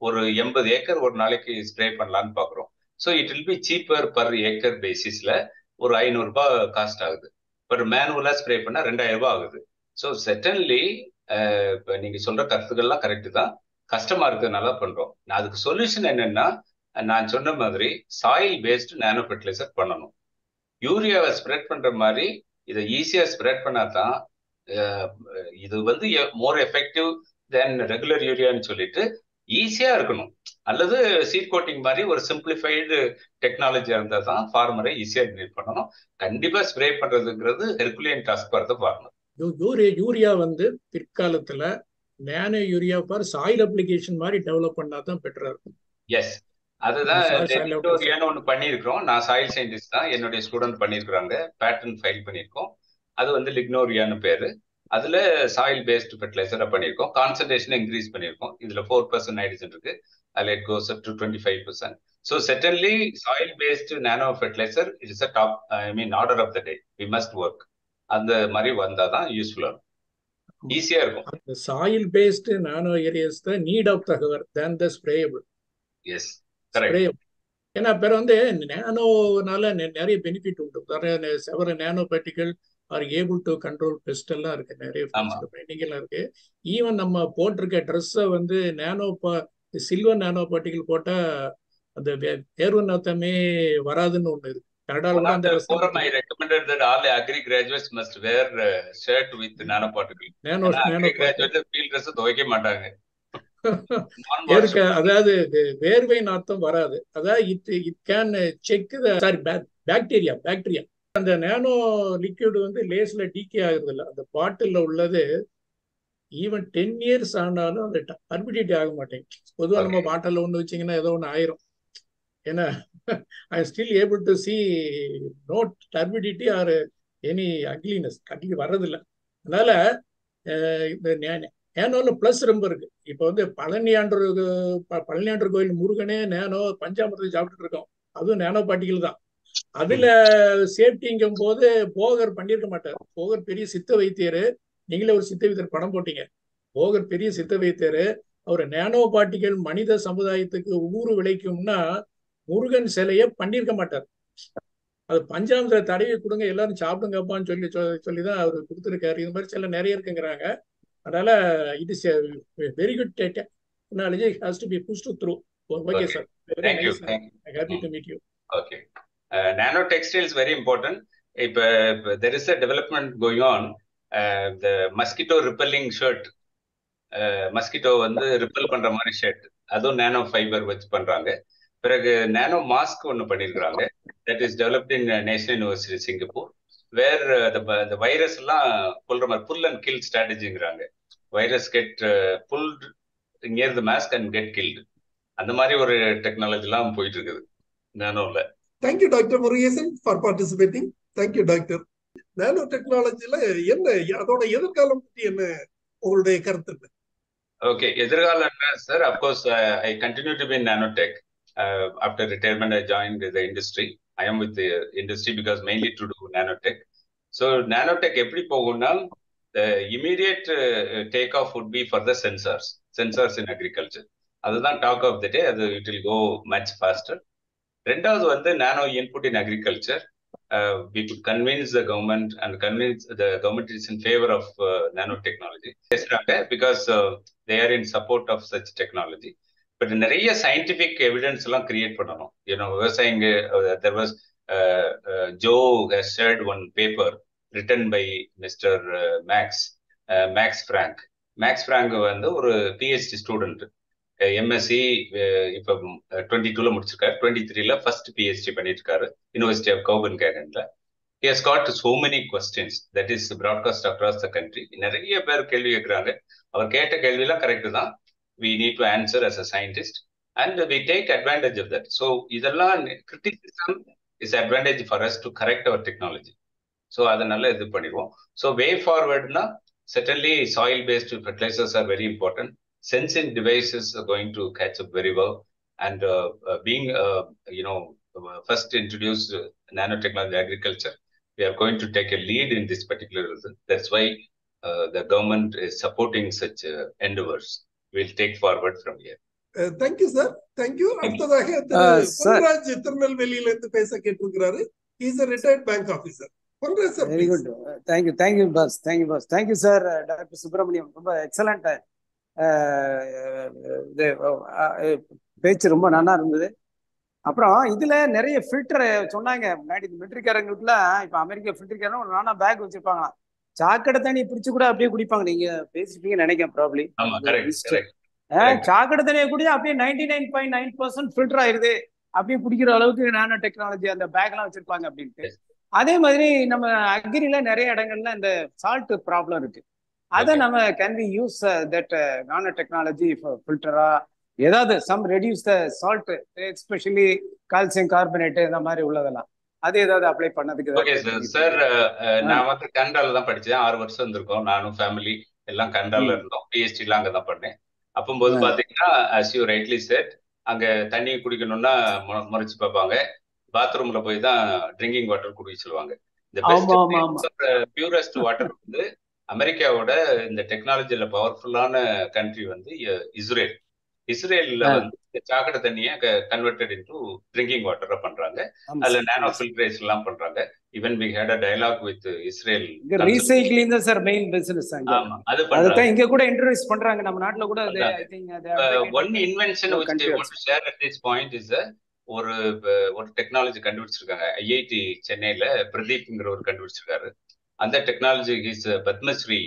ஒரு 80 ஏக்கர் ஒரு நாளைக்கு ஸ்ப்ரே பண்ணலான்னு பாக்குறோம். So it will be cheaper per acre பேசிஸ்ல ஒரு 500 ரூபாய் காஸ்ட் ஆகுது. பட் மேனுவலா ஸ்ப்ரே பண்ணா 2000 ரூபாய் ஆகுது. ஸோ செட்டன்லி இப்போ நீங்க சொல்ற கருத்துக்கள்லாம் கரெக்டு தான், கஷ்டமா இருக்கிறதுனால பண்றோம். அதுக்கு சொல்யூஷன் என்னன்னா, நான் சொன்ன மாதிரி சாயில் பேஸ்டு நானோ ஃபெர்டிலைசர் பண்ணணும். யூரியாவை ஸ்ப்ரெட் பண்ற மாதிரி இதை ஈஸியா ஸ்ப்ரெட் பண்ணாதான் இது வந்து மோர் எஃபெக்டிவ் தென் ரெகுலர் யூரியான்னு சொல்லிட்டு ஈஸியா இருக்கணும். அல்லது சீட் கோட்டிங் மாதிரி ஒரு சிம்பிளிஃபைடு டெக்னாலஜியா இருந்தா தான் ஃபார்மரை ஈஸியா டீல் பண்ணணும். கண்டிப்பா ஸ்ப்ரே பண்றதுங்கிறது Herculean task for the farmer. Urea வந்து பிற்காலத்துல nano urea for soil application மாதிரி டெவலப் பண்ணா தான் பெட்டரா இருக்கும். எஸ், அதுதான் லிக்னோரியான்னு ஒன்று பண்ணியிருக்கிறோம். நான் சாயில் சயின்டிஸ்ட் தான், என்னுடைய ஸ்டூடெண்ட் பண்ணியிருக்கிறாங்க, பேட்டர்ன் ஃபைல் பண்ணியிருக்கோம். அது வந்து லிக்னோரியான்னு பேரு. அதுல சாயில் பேஸ்டு ஃபெர்டிலைசரை பண்ணியிருக்கோம். கான்சன்ட்ரேஷனை இன்க்ரீஸ் பண்ணியிருக்கோம். இதுல 4% நைட்ரஜன் இருக்கு, அதில் it goes up to 25%. So certainly soil based nano fertiliser it is a top, I mean order of the day. We must work. அந்த மாதிரி வந்தாதான் யூஸ்ஃபுல்லா இருக்கும், ஈஸியா இருக்கும். Soil based nano areas the need of the hour than the sprayable. Yes, correct. ஏன்னா பேர் வந்து நானோனால நிறைய பெனிஃபிட் உண்டு. Several nano particle are able to control pest எல்லாம் இருக்கு, நிறைய ட்ரைனிங் எல்லாம் இருக்கு. ஈவன் நம்ம போட்டிருக்க ட்ரெஸ்ஸை வந்து சில்வர் நானோ பார்ட்டிகல் போட்டா அந்த வேர்வை நாத்தமே வராதுன்னு ஒண்ணு இருக்கு. One of the forum I recommended that all agri graduates must wear shirt with nanoparticle. Agri graduates field dress துவைக்க மாட்டாங்க. அதாவது வேர்வை நாத்தம் வராது. அதாவது it can check sorry bacteria. அந்த நானோ லிக்விட் வந்து லேஸ்ல டீகே ஆகுறது இல்லை. அந்த பாட்டில் உள்ளது ஈவன் 10 years ஆனாலும் அந்த டர்பிடிட்டி ஆக மாட்டேங்குது. பொதுவாக நம்ம பாட்டில் ஒன்று வச்சிங்கன்னா ஏதோ ஒன்று ஆயிரும். ஏன்னா I still able to see no turbidity or any ugliness கட்டிக்கு வர்றதில்லை. அதனால இந்த நேனோல பிளஸ் ரொம்ப இருக்கு. இப்போ வந்து பழனியாண்டர் கோயில் முருகனே நேனோ பஞ்சாமிரத்தை சாப்பிட்டுட்டு இருக்கோம், அதுவும் நேனோ பார்ட்டிகள் தான். அதுல சேஃப்டிங்கும் போது போகர் பண்ணியிருக்க மாட்டார். போகர் பெரிய சித்த வைத்தியர், நீங்களே ஒரு சித்த வைத்தியர் படம் போட்டீங்க. போகர் பெரிய சித்த வைத்தியர். அவர் நானோ பார்ட்டிகள் மனித சமுதாயத்துக்கு ஊறு விளைக்கும்னா முருகன் சிலையை பண்ணியிருக்க மாட்டார். அது பஞ்சாமிரத்தை தடவி கொடுங்க எல்லாரும் சாப்பிடுங்கப்பான்னு சொல்லிதான் அவர் கொடுத்துருக்காரு. இது மாதிரி சில நிறைய இருக்குங்கிறாங்க. அதனால it is very good technology, has to be pushed through. Okay sir, thank you. Happy to meet you. Okay, nano textile is very important. If there is a development going on, the mosquito repelling shirt, mosquito வந்து ripple பண்ற மாதிரி shirt, அதுவும் நானோ fibre வச்சு பண்றாங்க. பிறகு நானோ mask ஒன்று பண்ணியிருக்கிறாங்க, that is developed in National University Singapore, where the virus எல்லாம் கொல்ற மாதிரி புல் அண்ட் கில் ஸ்ட்ராட்டஜிங்கிறாங்க. Virus get pulled near the mask and get killed. அந்த மாதிரி ஒரு டெக்னாலஜி எல்லாம் போயிட்டு இருக்குது நானோல. Thank you doctor Murugesan for participating. Thank you doctor. Nano டெக்னாலஜில என்ன அதோட எதிர்காலம் பற்றி என்ன உங்களுடைய கருத்து? ஓகே, எதிர்காலம் sir, of course I continue to be in nanotech. After retirement, I joined the industry. I am with the industry because mainly to do nanotech. So nanotech எப்படி போகும்னா, the immediate takeoff would be for the sensors in agriculture. அதுதான் talk of the day. அது it will go much faster. ரெண்டாவது வந்து nano input in agriculture. We could convince the government and convince the government is in favor of nanotechnology because they are in support of such technology. But நிறைய scientific evidence எல்லாம் create பண்ணணும். விவசாயிங்க there was Joe has shared one paper written by Mr. Max Frank. Max Frank வந்து ஒரு PhD student, MSc இப்போ 22ல முடிச்சிருக்காரு, 23ல first PhD பண்ணிட்டு இருக்காரு யூனிவர்சிட்டி ஆஃப் கோபன்ஹேகன்ல. He has got so many questions that is broadcast across the country. நிறைய பேர் கேள்வி கேட்கிறாங்க. அவர் கேட்ட கேள்வியெல்லாம் கரெக்ட் தான். We need to answer as a scientist and we take advantage of that. So இதெல்லாம் criticism is advantage for us to correct our technology. So அதனால இது பண்ணிடுவோம். So way forwardனா certainly soil based fertilizers are very important. Sensing devices are going to catch up very well, and being first introduced nanotechnology agriculture, we are going to take a lead in this particular reason. That's why the government is supporting such endeavors. We'll take forward from here. Thank you, sir. Thank you. அடுத்ததாக பொன்ராஜ் திருநெல்வேலியில இருந்து பேச கேட்டிருக்கிறாரு. He is a retired bank officer. Ponraj sir, very good. Thank you boss. Thank you sir. Dr. Subramanian, ரொம்ப excellent பேச்சு, ரொம்ப நல்லா இருந்தது. அப்புறம் இதுல நிறைய ஃபில்டர் சொன்னாங்க. முன்னாடி மிலிட்டரிக்காரங்களுக்குலாம் இப்ப அமெரிக்கா ஃபில்டரிக்காரங்க ஒரு நானா பேக் வச்சிருப்பாங்களாம், சாக்கடை தண்ணி பிடிச்சு கூட அப்படியே குடிப்பாங்க. நீங்க பேசிருப்பீங்கன்னு நினைக்கிறேன் ப்ராப்ளி. சாக்கடை தண்ணியை குடிச்சா அப்படியே 99.9% ஃபில்டர் ஆயிருது, அப்படியே குடிக்கிற அளவுக்கு நானோ டெக்னாலஜி அந்த பேக் எல்லாம் வச்சிருப்பாங்க அப்படின்ட்டு. அதே மாதிரி நம்ம அக்ரில நிறைய இடங்கள்ல இந்த சால்ட் ப்ராப்ளம் இருக்கு. அதை நம்ம can we use that nano technology ஃபில்டரா ஏதாவது some reduce the salt, especially calcium carbonate இந்த மாதிரி உள்ளதெல்லாம், அது ஏதாவது அப்ளை பண்ணதுக்கு? ஓகே சார், நான் வந்து கனடால தான் படிச்சேன். 6 வருஷம் இருந்திருக்கோம். நானும் ஃபேமிலி எல்லாம் கனடால இருந்தோம். பிஹெச்டி எல்லாம் அங்கதான் பண்ணேன். அப்போது பாத்தீங்கன்னா as you rightly said, அங்க தண்ணி குடிக்கணும்னா முறைச்சு பார்ப்பாங்க. பாத்ரூம்ல போய் தான் ட்ரிங்கிங் வாட்டர் குடிக்க சொல்லுவாங்க. இந்த பெஸ்ட் பியூரஸ்ட் வாட்டர் வந்து அமெரிக்காவோட இந்த டெக்னாலஜில பவர்ஃபுல்லான கண்ட்ரி வந்து இஸ்ரேல். இஸ்ரேல்ல வந்து சாக்கடை தண்ணியை கன்வெர்டட் இன்டு ட்ரிங்கிங் வாட்டரா பண்றாங்க. அதுல நானோ ஃபில்ட்ரேஷன் எல்லாம் பண்றாங்க. Even we had a dialogue with Israel. Recycling தான் சார் மெயின் பிசினஸ் அங்க. ஆமா, அது பண்றாங்க. இங்க கூட இன்ட்ரோ듀ஸ் பண்றாங்க நம்ம நாட்டுல கூட. I think one invention which I want to share at this point is ஒரு டெக்னாலஜி கண்டுபிடிச்சிருக்காங்க. ஐஐடி சென்னையில பிரதீப்ங்கிற ஒரு கண்டுபிடிச்சிருக்காரு. அந்த டெக்னாலஜி இஸ் பத்மஸ்ரீ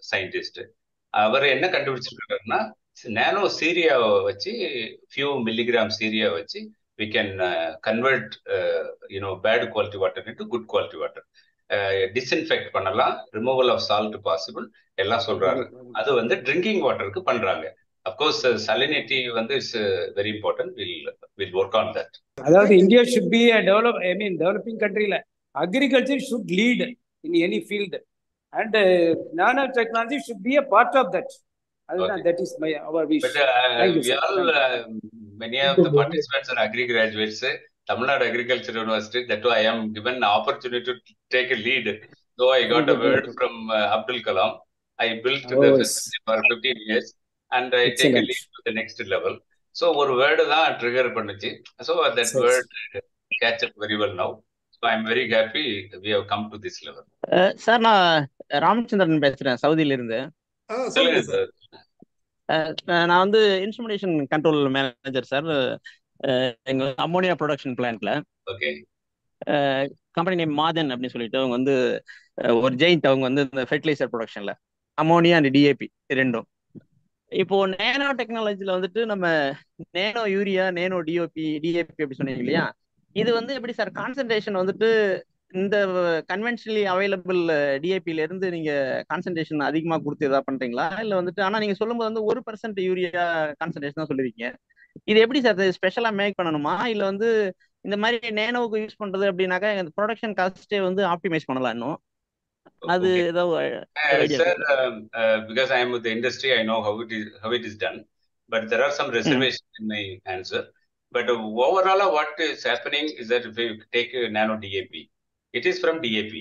சயின்டிஸ்ட். அவர் என்ன கண்டுபிடிச்சிருக்காருன்னா, நானோ சீரியாவை வச்சு ஃபியூ மில்லிகிராம் சீரியா வச்சு we can convert bad quality water into good quality water. Disinfect பண்ணலாம், removal of salt possible எல்லாம் சொல்றாரு. அது வந்து ட்ரிங்கிங் வாட்டருக்கு பண்றாங்க. Of course salinity வந்து is very important. We'll work on that. அதாவது India should be a developing country. Agriculture should lead in any field and nanotechnology should be a part of that. Okay. That is our wish. But we all many of the participants are agri graduates. Tamil Nadu Agriculture University, that too I am given an opportunity to take a lead. So I got a word from Abdul Kalam. I built the facility for 15 years and I take a lead to the next level. So ஒரு word தான் trigger பண்ணுச்சு. So that word catch up very well now. So I am very happy we have come to this level. Sir, நான் ராமச்சந்திரன் பேசுறேன், சவுதியில இருந்து. சொல்லுங்க sir. நான் வந்து இன்ஸ்ட்ருமெண்டேஷன் கண்ட்ரோல் மேனேஜர் சார், எங்க அமோனியா ப்ரொடக்ஷன் பிளான்ட்ல. ஓகே. கம்பெனி நேம் மாதன் அப்படின்னு சொல்லிட்டு, அவங்க வந்து ஒரு ஜெயிண்ட். அவங்க வந்து இந்த ஃபெர்டிலைசர் ப்ரொடக்ஷன்ல அமோனியா அண்ட் டிஏபி ரெண்டும். இப்போ நேனோ டெக்னாலஜில வந்துட்டு நம்ம நேனோ யூரியா, நேனோ டிஏபி அப்படி சொன்னீங்க இல்லையா, இது வந்து எப்படி சார் கான்சன்ட்ரேஷன் வந்துட்டு இந்த கன்வென்ஷனலி அவைலபிள் டிஏபில இருந்து நீங்க கான்சன்ட்ரேஷன் அதிகமா கொடுத்து ஏதாவது பண்றீங்களா, இல்ல வந்துட்டு? ஆனா நீங்க சொல்லும்போது வந்து 1% யூரியா கான்சன்ட்ரேஷன் தான் சொல்லிருக்கீங்க. இது எப்படி சார் ஸ்பெஷலா மேக் பண்ணணுமா, இல்ல வந்து இந்த மாதிரி நேனோவுக்கு யூஸ் பண்றது அப்படின்னாக்கா ப்ரொடக்ஷன் காஸ்டே வந்து ஆப்டிமைஸ் பண்ணலாம் இன்னும்? அது ஏதாவது sir, because I am with the industry, I know how it is done, but there are some reservations in my answer. But overall what is happening is that if you take nano DAP, it is from DAP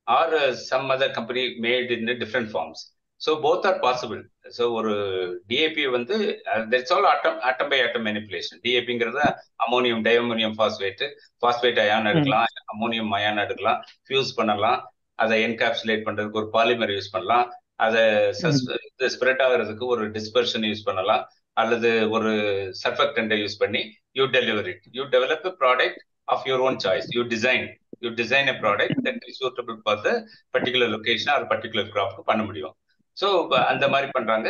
or some other company made in different forms. So both are possible. So ஒரு DAP வந்து that's all atom by atom manipulation. DAPங்கிறது ammonium diammonium phosphate ion எடுக்கலாம், ammonium ion எடுக்கலாம், fuse பண்ணலாம், அதை encapsulate பண்றதுக்கு ஒரு polymer use பண்ணலாம், அதை ஸ்ப்ரெட் ஆகிறதுக்கு ஒரு டிஸ்பர்ஷன் யூஸ் பண்ணலாம், அல்லது ஒரு சர்ஃபெக்டண்டை யூஸ் பண்ணி you deliver it. You develop a product of your own choice. You design a product that is suitable for the particular location or particular crop பண்ண முடியும். So அந்த மாதிரி பண்றாங்க.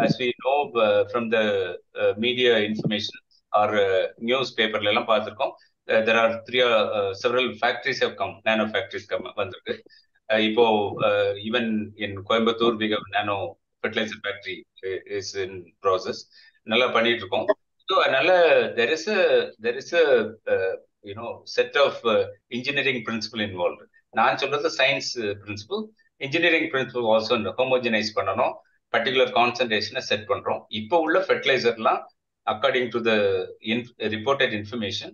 As we know from the media information or newspaperல எல்லாம் பார்த்திருக்கோம், there are several factories have come, nano factories வந்திருக்கு. இப்போ even in Coimbatore we have nano fertilizer factory is in process. நல்லா பண்ணிட்டு இருக்கோம். So அதனால there is a set of engineering principle involved. நான் சொல்றது science principle, engineering principle also homogenize பண்ணணும், particular concentration set பண்றோம். இப்போ உள்ள fertilizerலாம் according to the reported information,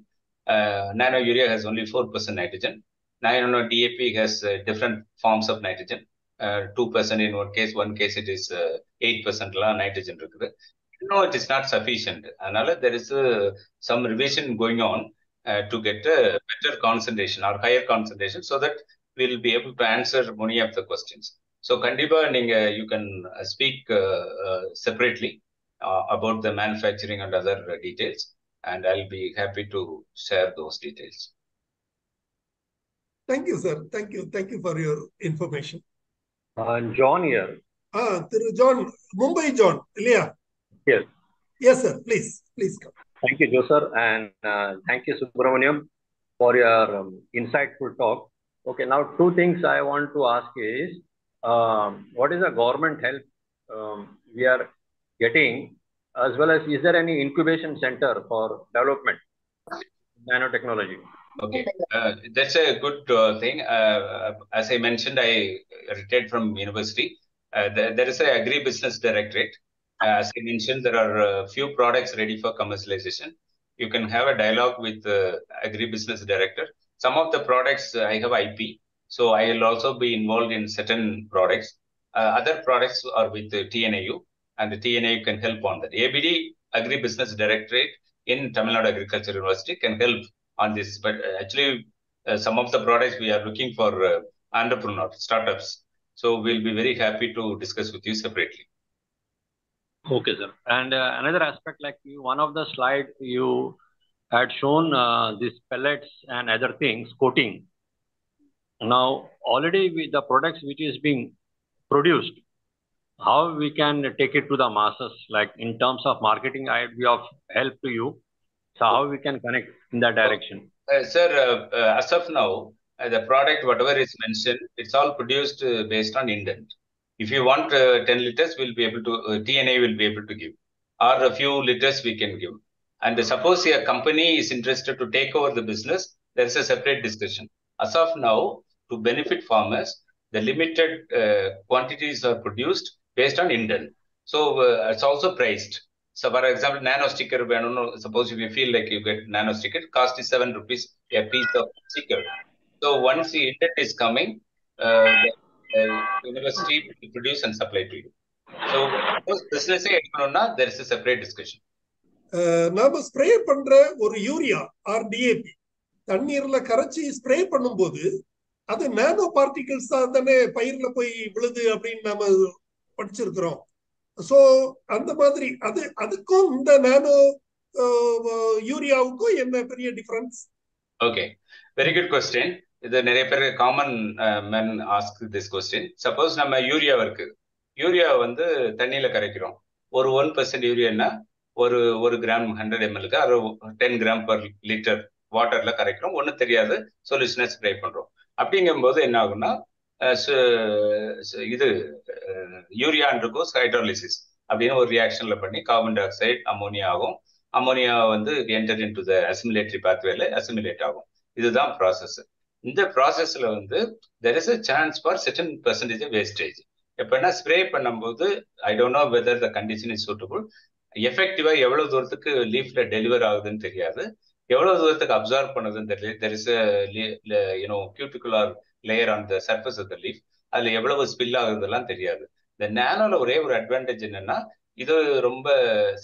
nano urea has only 4% nitrogen. Nano DAP has different forms of nitrogen. 2% in one case it is 8% nitrogen இருக்குது. No, it is not sufficient. Another, there is some revision going on to get a better concentration or higher concentration so that we will be able to answer many of the questions. So, Kandiba, you can speak separately about the manufacturing and other details, and I'll be happy to share those details. Thank you, sir. Thank you for your information. John here. John, Mumbai John, Ilya. Yes. Yes, sir. Please come. Thank you, Joe, sir, and thank you, Subramanian, for your insightful talk. Okay, now 2 things I want to ask is, what is the government help we are getting, as well as is there any incubation center for development nanotechnology? Okay, that's a good thing. As I mentioned, I retired from university. There is an agri-business directorate. As I mentioned, there are a few products ready for commercialization. You can have a dialogue with the agri-business director. Some of the products I have IP, so I will also be involved in certain products. Other products are with the TNAU, and the TNAU can help on that. ABD, Agri-Business Directorate in Tamil Nadu Agriculture University, can help on this. But actually, some of the products we are looking for entrepreneurs, startups. So we'll be very happy to discuss with you separately. Okay, sir. And another aspect, like one of the slides you had shown these pellets and other things, coating. Now, already with the products which is being produced, how we can take it to the masses, like in terms of marketing, I would be of help to you. So how we can connect in that direction? Sir, as of now, the product, whatever is mentioned, it's all produced based on indent. If you want 10 liters, we'll be able to, TNA will be able to give, or a few liters we can give. And suppose a company is interested to take over the business, there's a separate discussion. As of now, to benefit farmers, the limited quantities are produced based on indent. So it's also priced. So for example, nano sticker, I don't know, suppose if you feel like you get nano sticker, cost is 7 rupees a piece of sticker. So once the indent is coming, the university will produce and supply to you. So business there is a separate discussion. நாம spray பண்ற ஒரு urea R DAP தண்ணீர்ல கரைச்சி spray பண்ணும்போது அது நானோ particles தான் தானே பயிர்ல போய் விழுது அப்படின்னு நாம படிச்சிருக்கிறோம். சோ அந்த மாதிரி அதுக்கும் இந்த நானோ யூரியாவுக்கும் என்ன பெரிய difference? Okay, very good question. இது நிறைய பேர் common men ask this question. Suppose நம்ம யூரியா இருக்கு, யூரியா தண்ணியில கரைக்கிறோம். ஒரு 1% யூரியான்னா ஒரு கிராம் 100 ml அது 10 கிராம் per லிட்டர் வாட்டர்ல கரைக்கிறோம். ஒன்றும் தெரியாது, சொல்யூஷனை ஸ்ப்ரே பண்றோம். அப்படிங்கும்போது என்ன ஆகும்னா இது யூரியா அண்டர்கோஸ் ஹைட்ராலிசிஸ் அப்படின்னு ஒரு ரியாக்ஷன்ல பண்ணி கார்பன் டை ஆக்சைடு அமோனியா ஆகும். Ammonia enter into the assimilatory பாத்வேல அசிமிலேட் ஆகும். இதுதான் ப்ராசஸ். இந்த ப்ராசஸ்ல there is a chance for certain percentage of wastage. எப்படின்னா ஸ்ப்ரே பண்ணும்போது I don't know whether the condition is suitable. எஃபெக்டிவா எவ்வளவு தூரத்துக்கு லீஃப்ல டெலிவர் ஆகுதுன்னு தெரியாது, எவ்வளவு தூரத்துக்கு அப்சார்ப் பண்ணுதுன்னு தெரியல. There is cuticular layer on the surface of the leaf, அதுல எவ்வளவு ஸ்பில் ஆகுதுலாம் தெரியாது. இந்த நானோல ஒரே ஒரு அட்வான்டேஜ் என்னன்னா இது ரொம்ப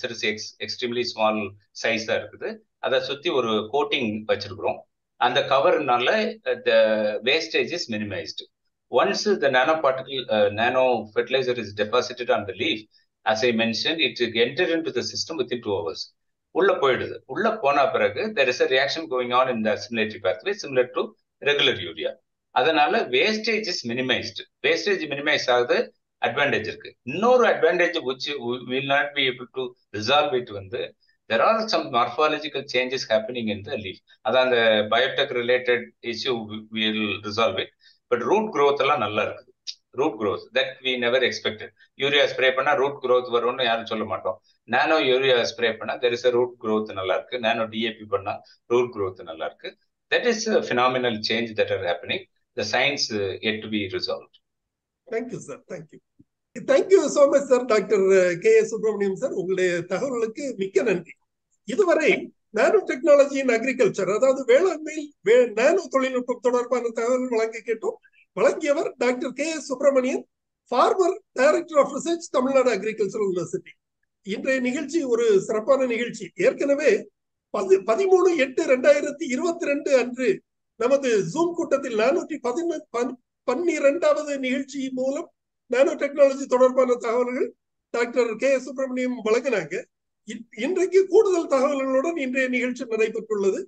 சிறுசு, எக்ஸ்ட்ரீம்லி ஸ்மால் சைஸா இருக்குது. அதை சுத்தி ஒரு கோட்டிங் வச்சிருக்கிறோம். அந்த கவர்னால the wastage is minimized. Once the nano fertilizer is deposited on the leaf, as I mentioned, it entered into the system within 2 hours. உள்ள போயிடுது. உள்ள போன பிறகு there is a reaction going on in the assimilatory pathway similar to regular urea. அதனால wastage is minimised. Wastage minimise ஆகுது, advantage இருக்கு. இன்னொரு advantage which will not be able to resolve it வந்து there are some morphological changes happening in the leaf. அதான் அந்த biotech related issue will resolve it. But root growth எல்லாம் நல்லா இருக்குது. Root growth that we never expected. Urea spray பண்ணா root growth வரும்னு யாரும் சொல்ல மாட்டோம். நானோ யூரியா ஸ்ப்ரே பண்ணா there is a root growth நல்லா இருக்கு. நானோ டிஏபி பண்ணா root growth நல்லா இருக்கு. That is a phenomenal change that are happening. The science yet to be resolved. Thank you, sir. Thank you. Thank you so much, sir. Dr. K. Subramanian, sir. உங்களுடைய தகவல்களுக்கு மிக்க நன்றி. இதுவரை nano technology in agriculture, அதாவது வேளாண்மையில் நானோ தொழில்நுட்பம் தொடர்பான தகவல் வழங்க கேட்டோம். வழங்கியவர் doctor K. Subramanian, former director of research, Tamil Nadu agricultural university. இன்றைய நிகழ்ச்சி ஒரு சிறப்பான நிகழ்ச்சி. ஏற்கனவே 13/8/2022 அன்று நமது ஜூம் கூட்டத்தில் 412வது நிகழ்ச்சி மூலம் நானோ டெக்னாலஜி தொடர்பான தகவல்கள் டாக்டர் கே. சுப்பிரமணியம் வழங்கினாங்க. இன்றைக்கு கூடுதல் தகவல்களுடன் இன்றைய நிகழ்ச்சி நடைபெற்றுள்ளது.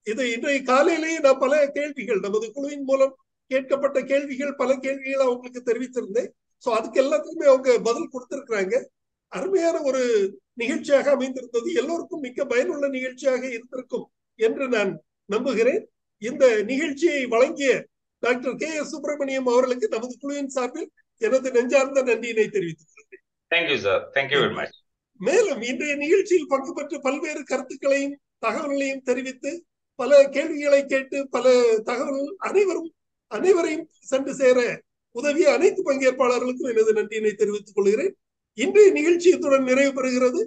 இது இன்றைய காலையிலேயே நான் பல கேள்விகள் நமது குழுவின் மூலம் கேட்கப்பட்ட கேள்விகள், பல கேள்விகள் அவங்களுக்கு தெரிவித்திருந்தேன். சோ அதுக்கு எல்லாத்துக்குமே அவங்க பதில் கொடுத்திருக்கிறாங்க. அருமையான ஒரு நிகழ்ச்சியாக அமைந்திருந்தது. எல்லோருக்கும் மிக்க பயனுள்ள நிகழ்ச்சியாக இருந்திருக்கும் என்று நான் நம்புகிறேன். இந்த நிகழ்ச்சியை வழங்கிய டாக்டர் கே. சுப்பிரமணியம் அவர்களுக்கு நமது குழுவின் சார்பில் எனது நெஞ்சார்ந்த நன்றியினை தெரிவித்துக் கொள்கிறேன். Thank you sir. Thank you very much. மேலும் இன்றைய நிகழ்ச்சியில் பங்கு பெற்று பல்வேறு கருத்துக்களையும் தகவல்களையும் தெரிவித்து பல கேள்விகளை கேட்டு பல தகவல் அனைவரையும் சென்று சேர உதவிய அனைத்து பங்கேற்பாளர்களுக்கும் எனது நன்றியினை தெரிவித்துக் கொள்கிறேன். இன்றைய நிகழ்ச்சி இத்துடன் நிறைவு பெறுகிறது.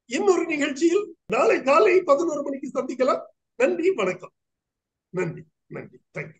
இன்னொரு நிகழ்ச்சியில் நாளை காலை 11 மணிக்கு சந்திக்கலாம். நன்றி, வணக்கம். நன்றி. தேங்க்யூ.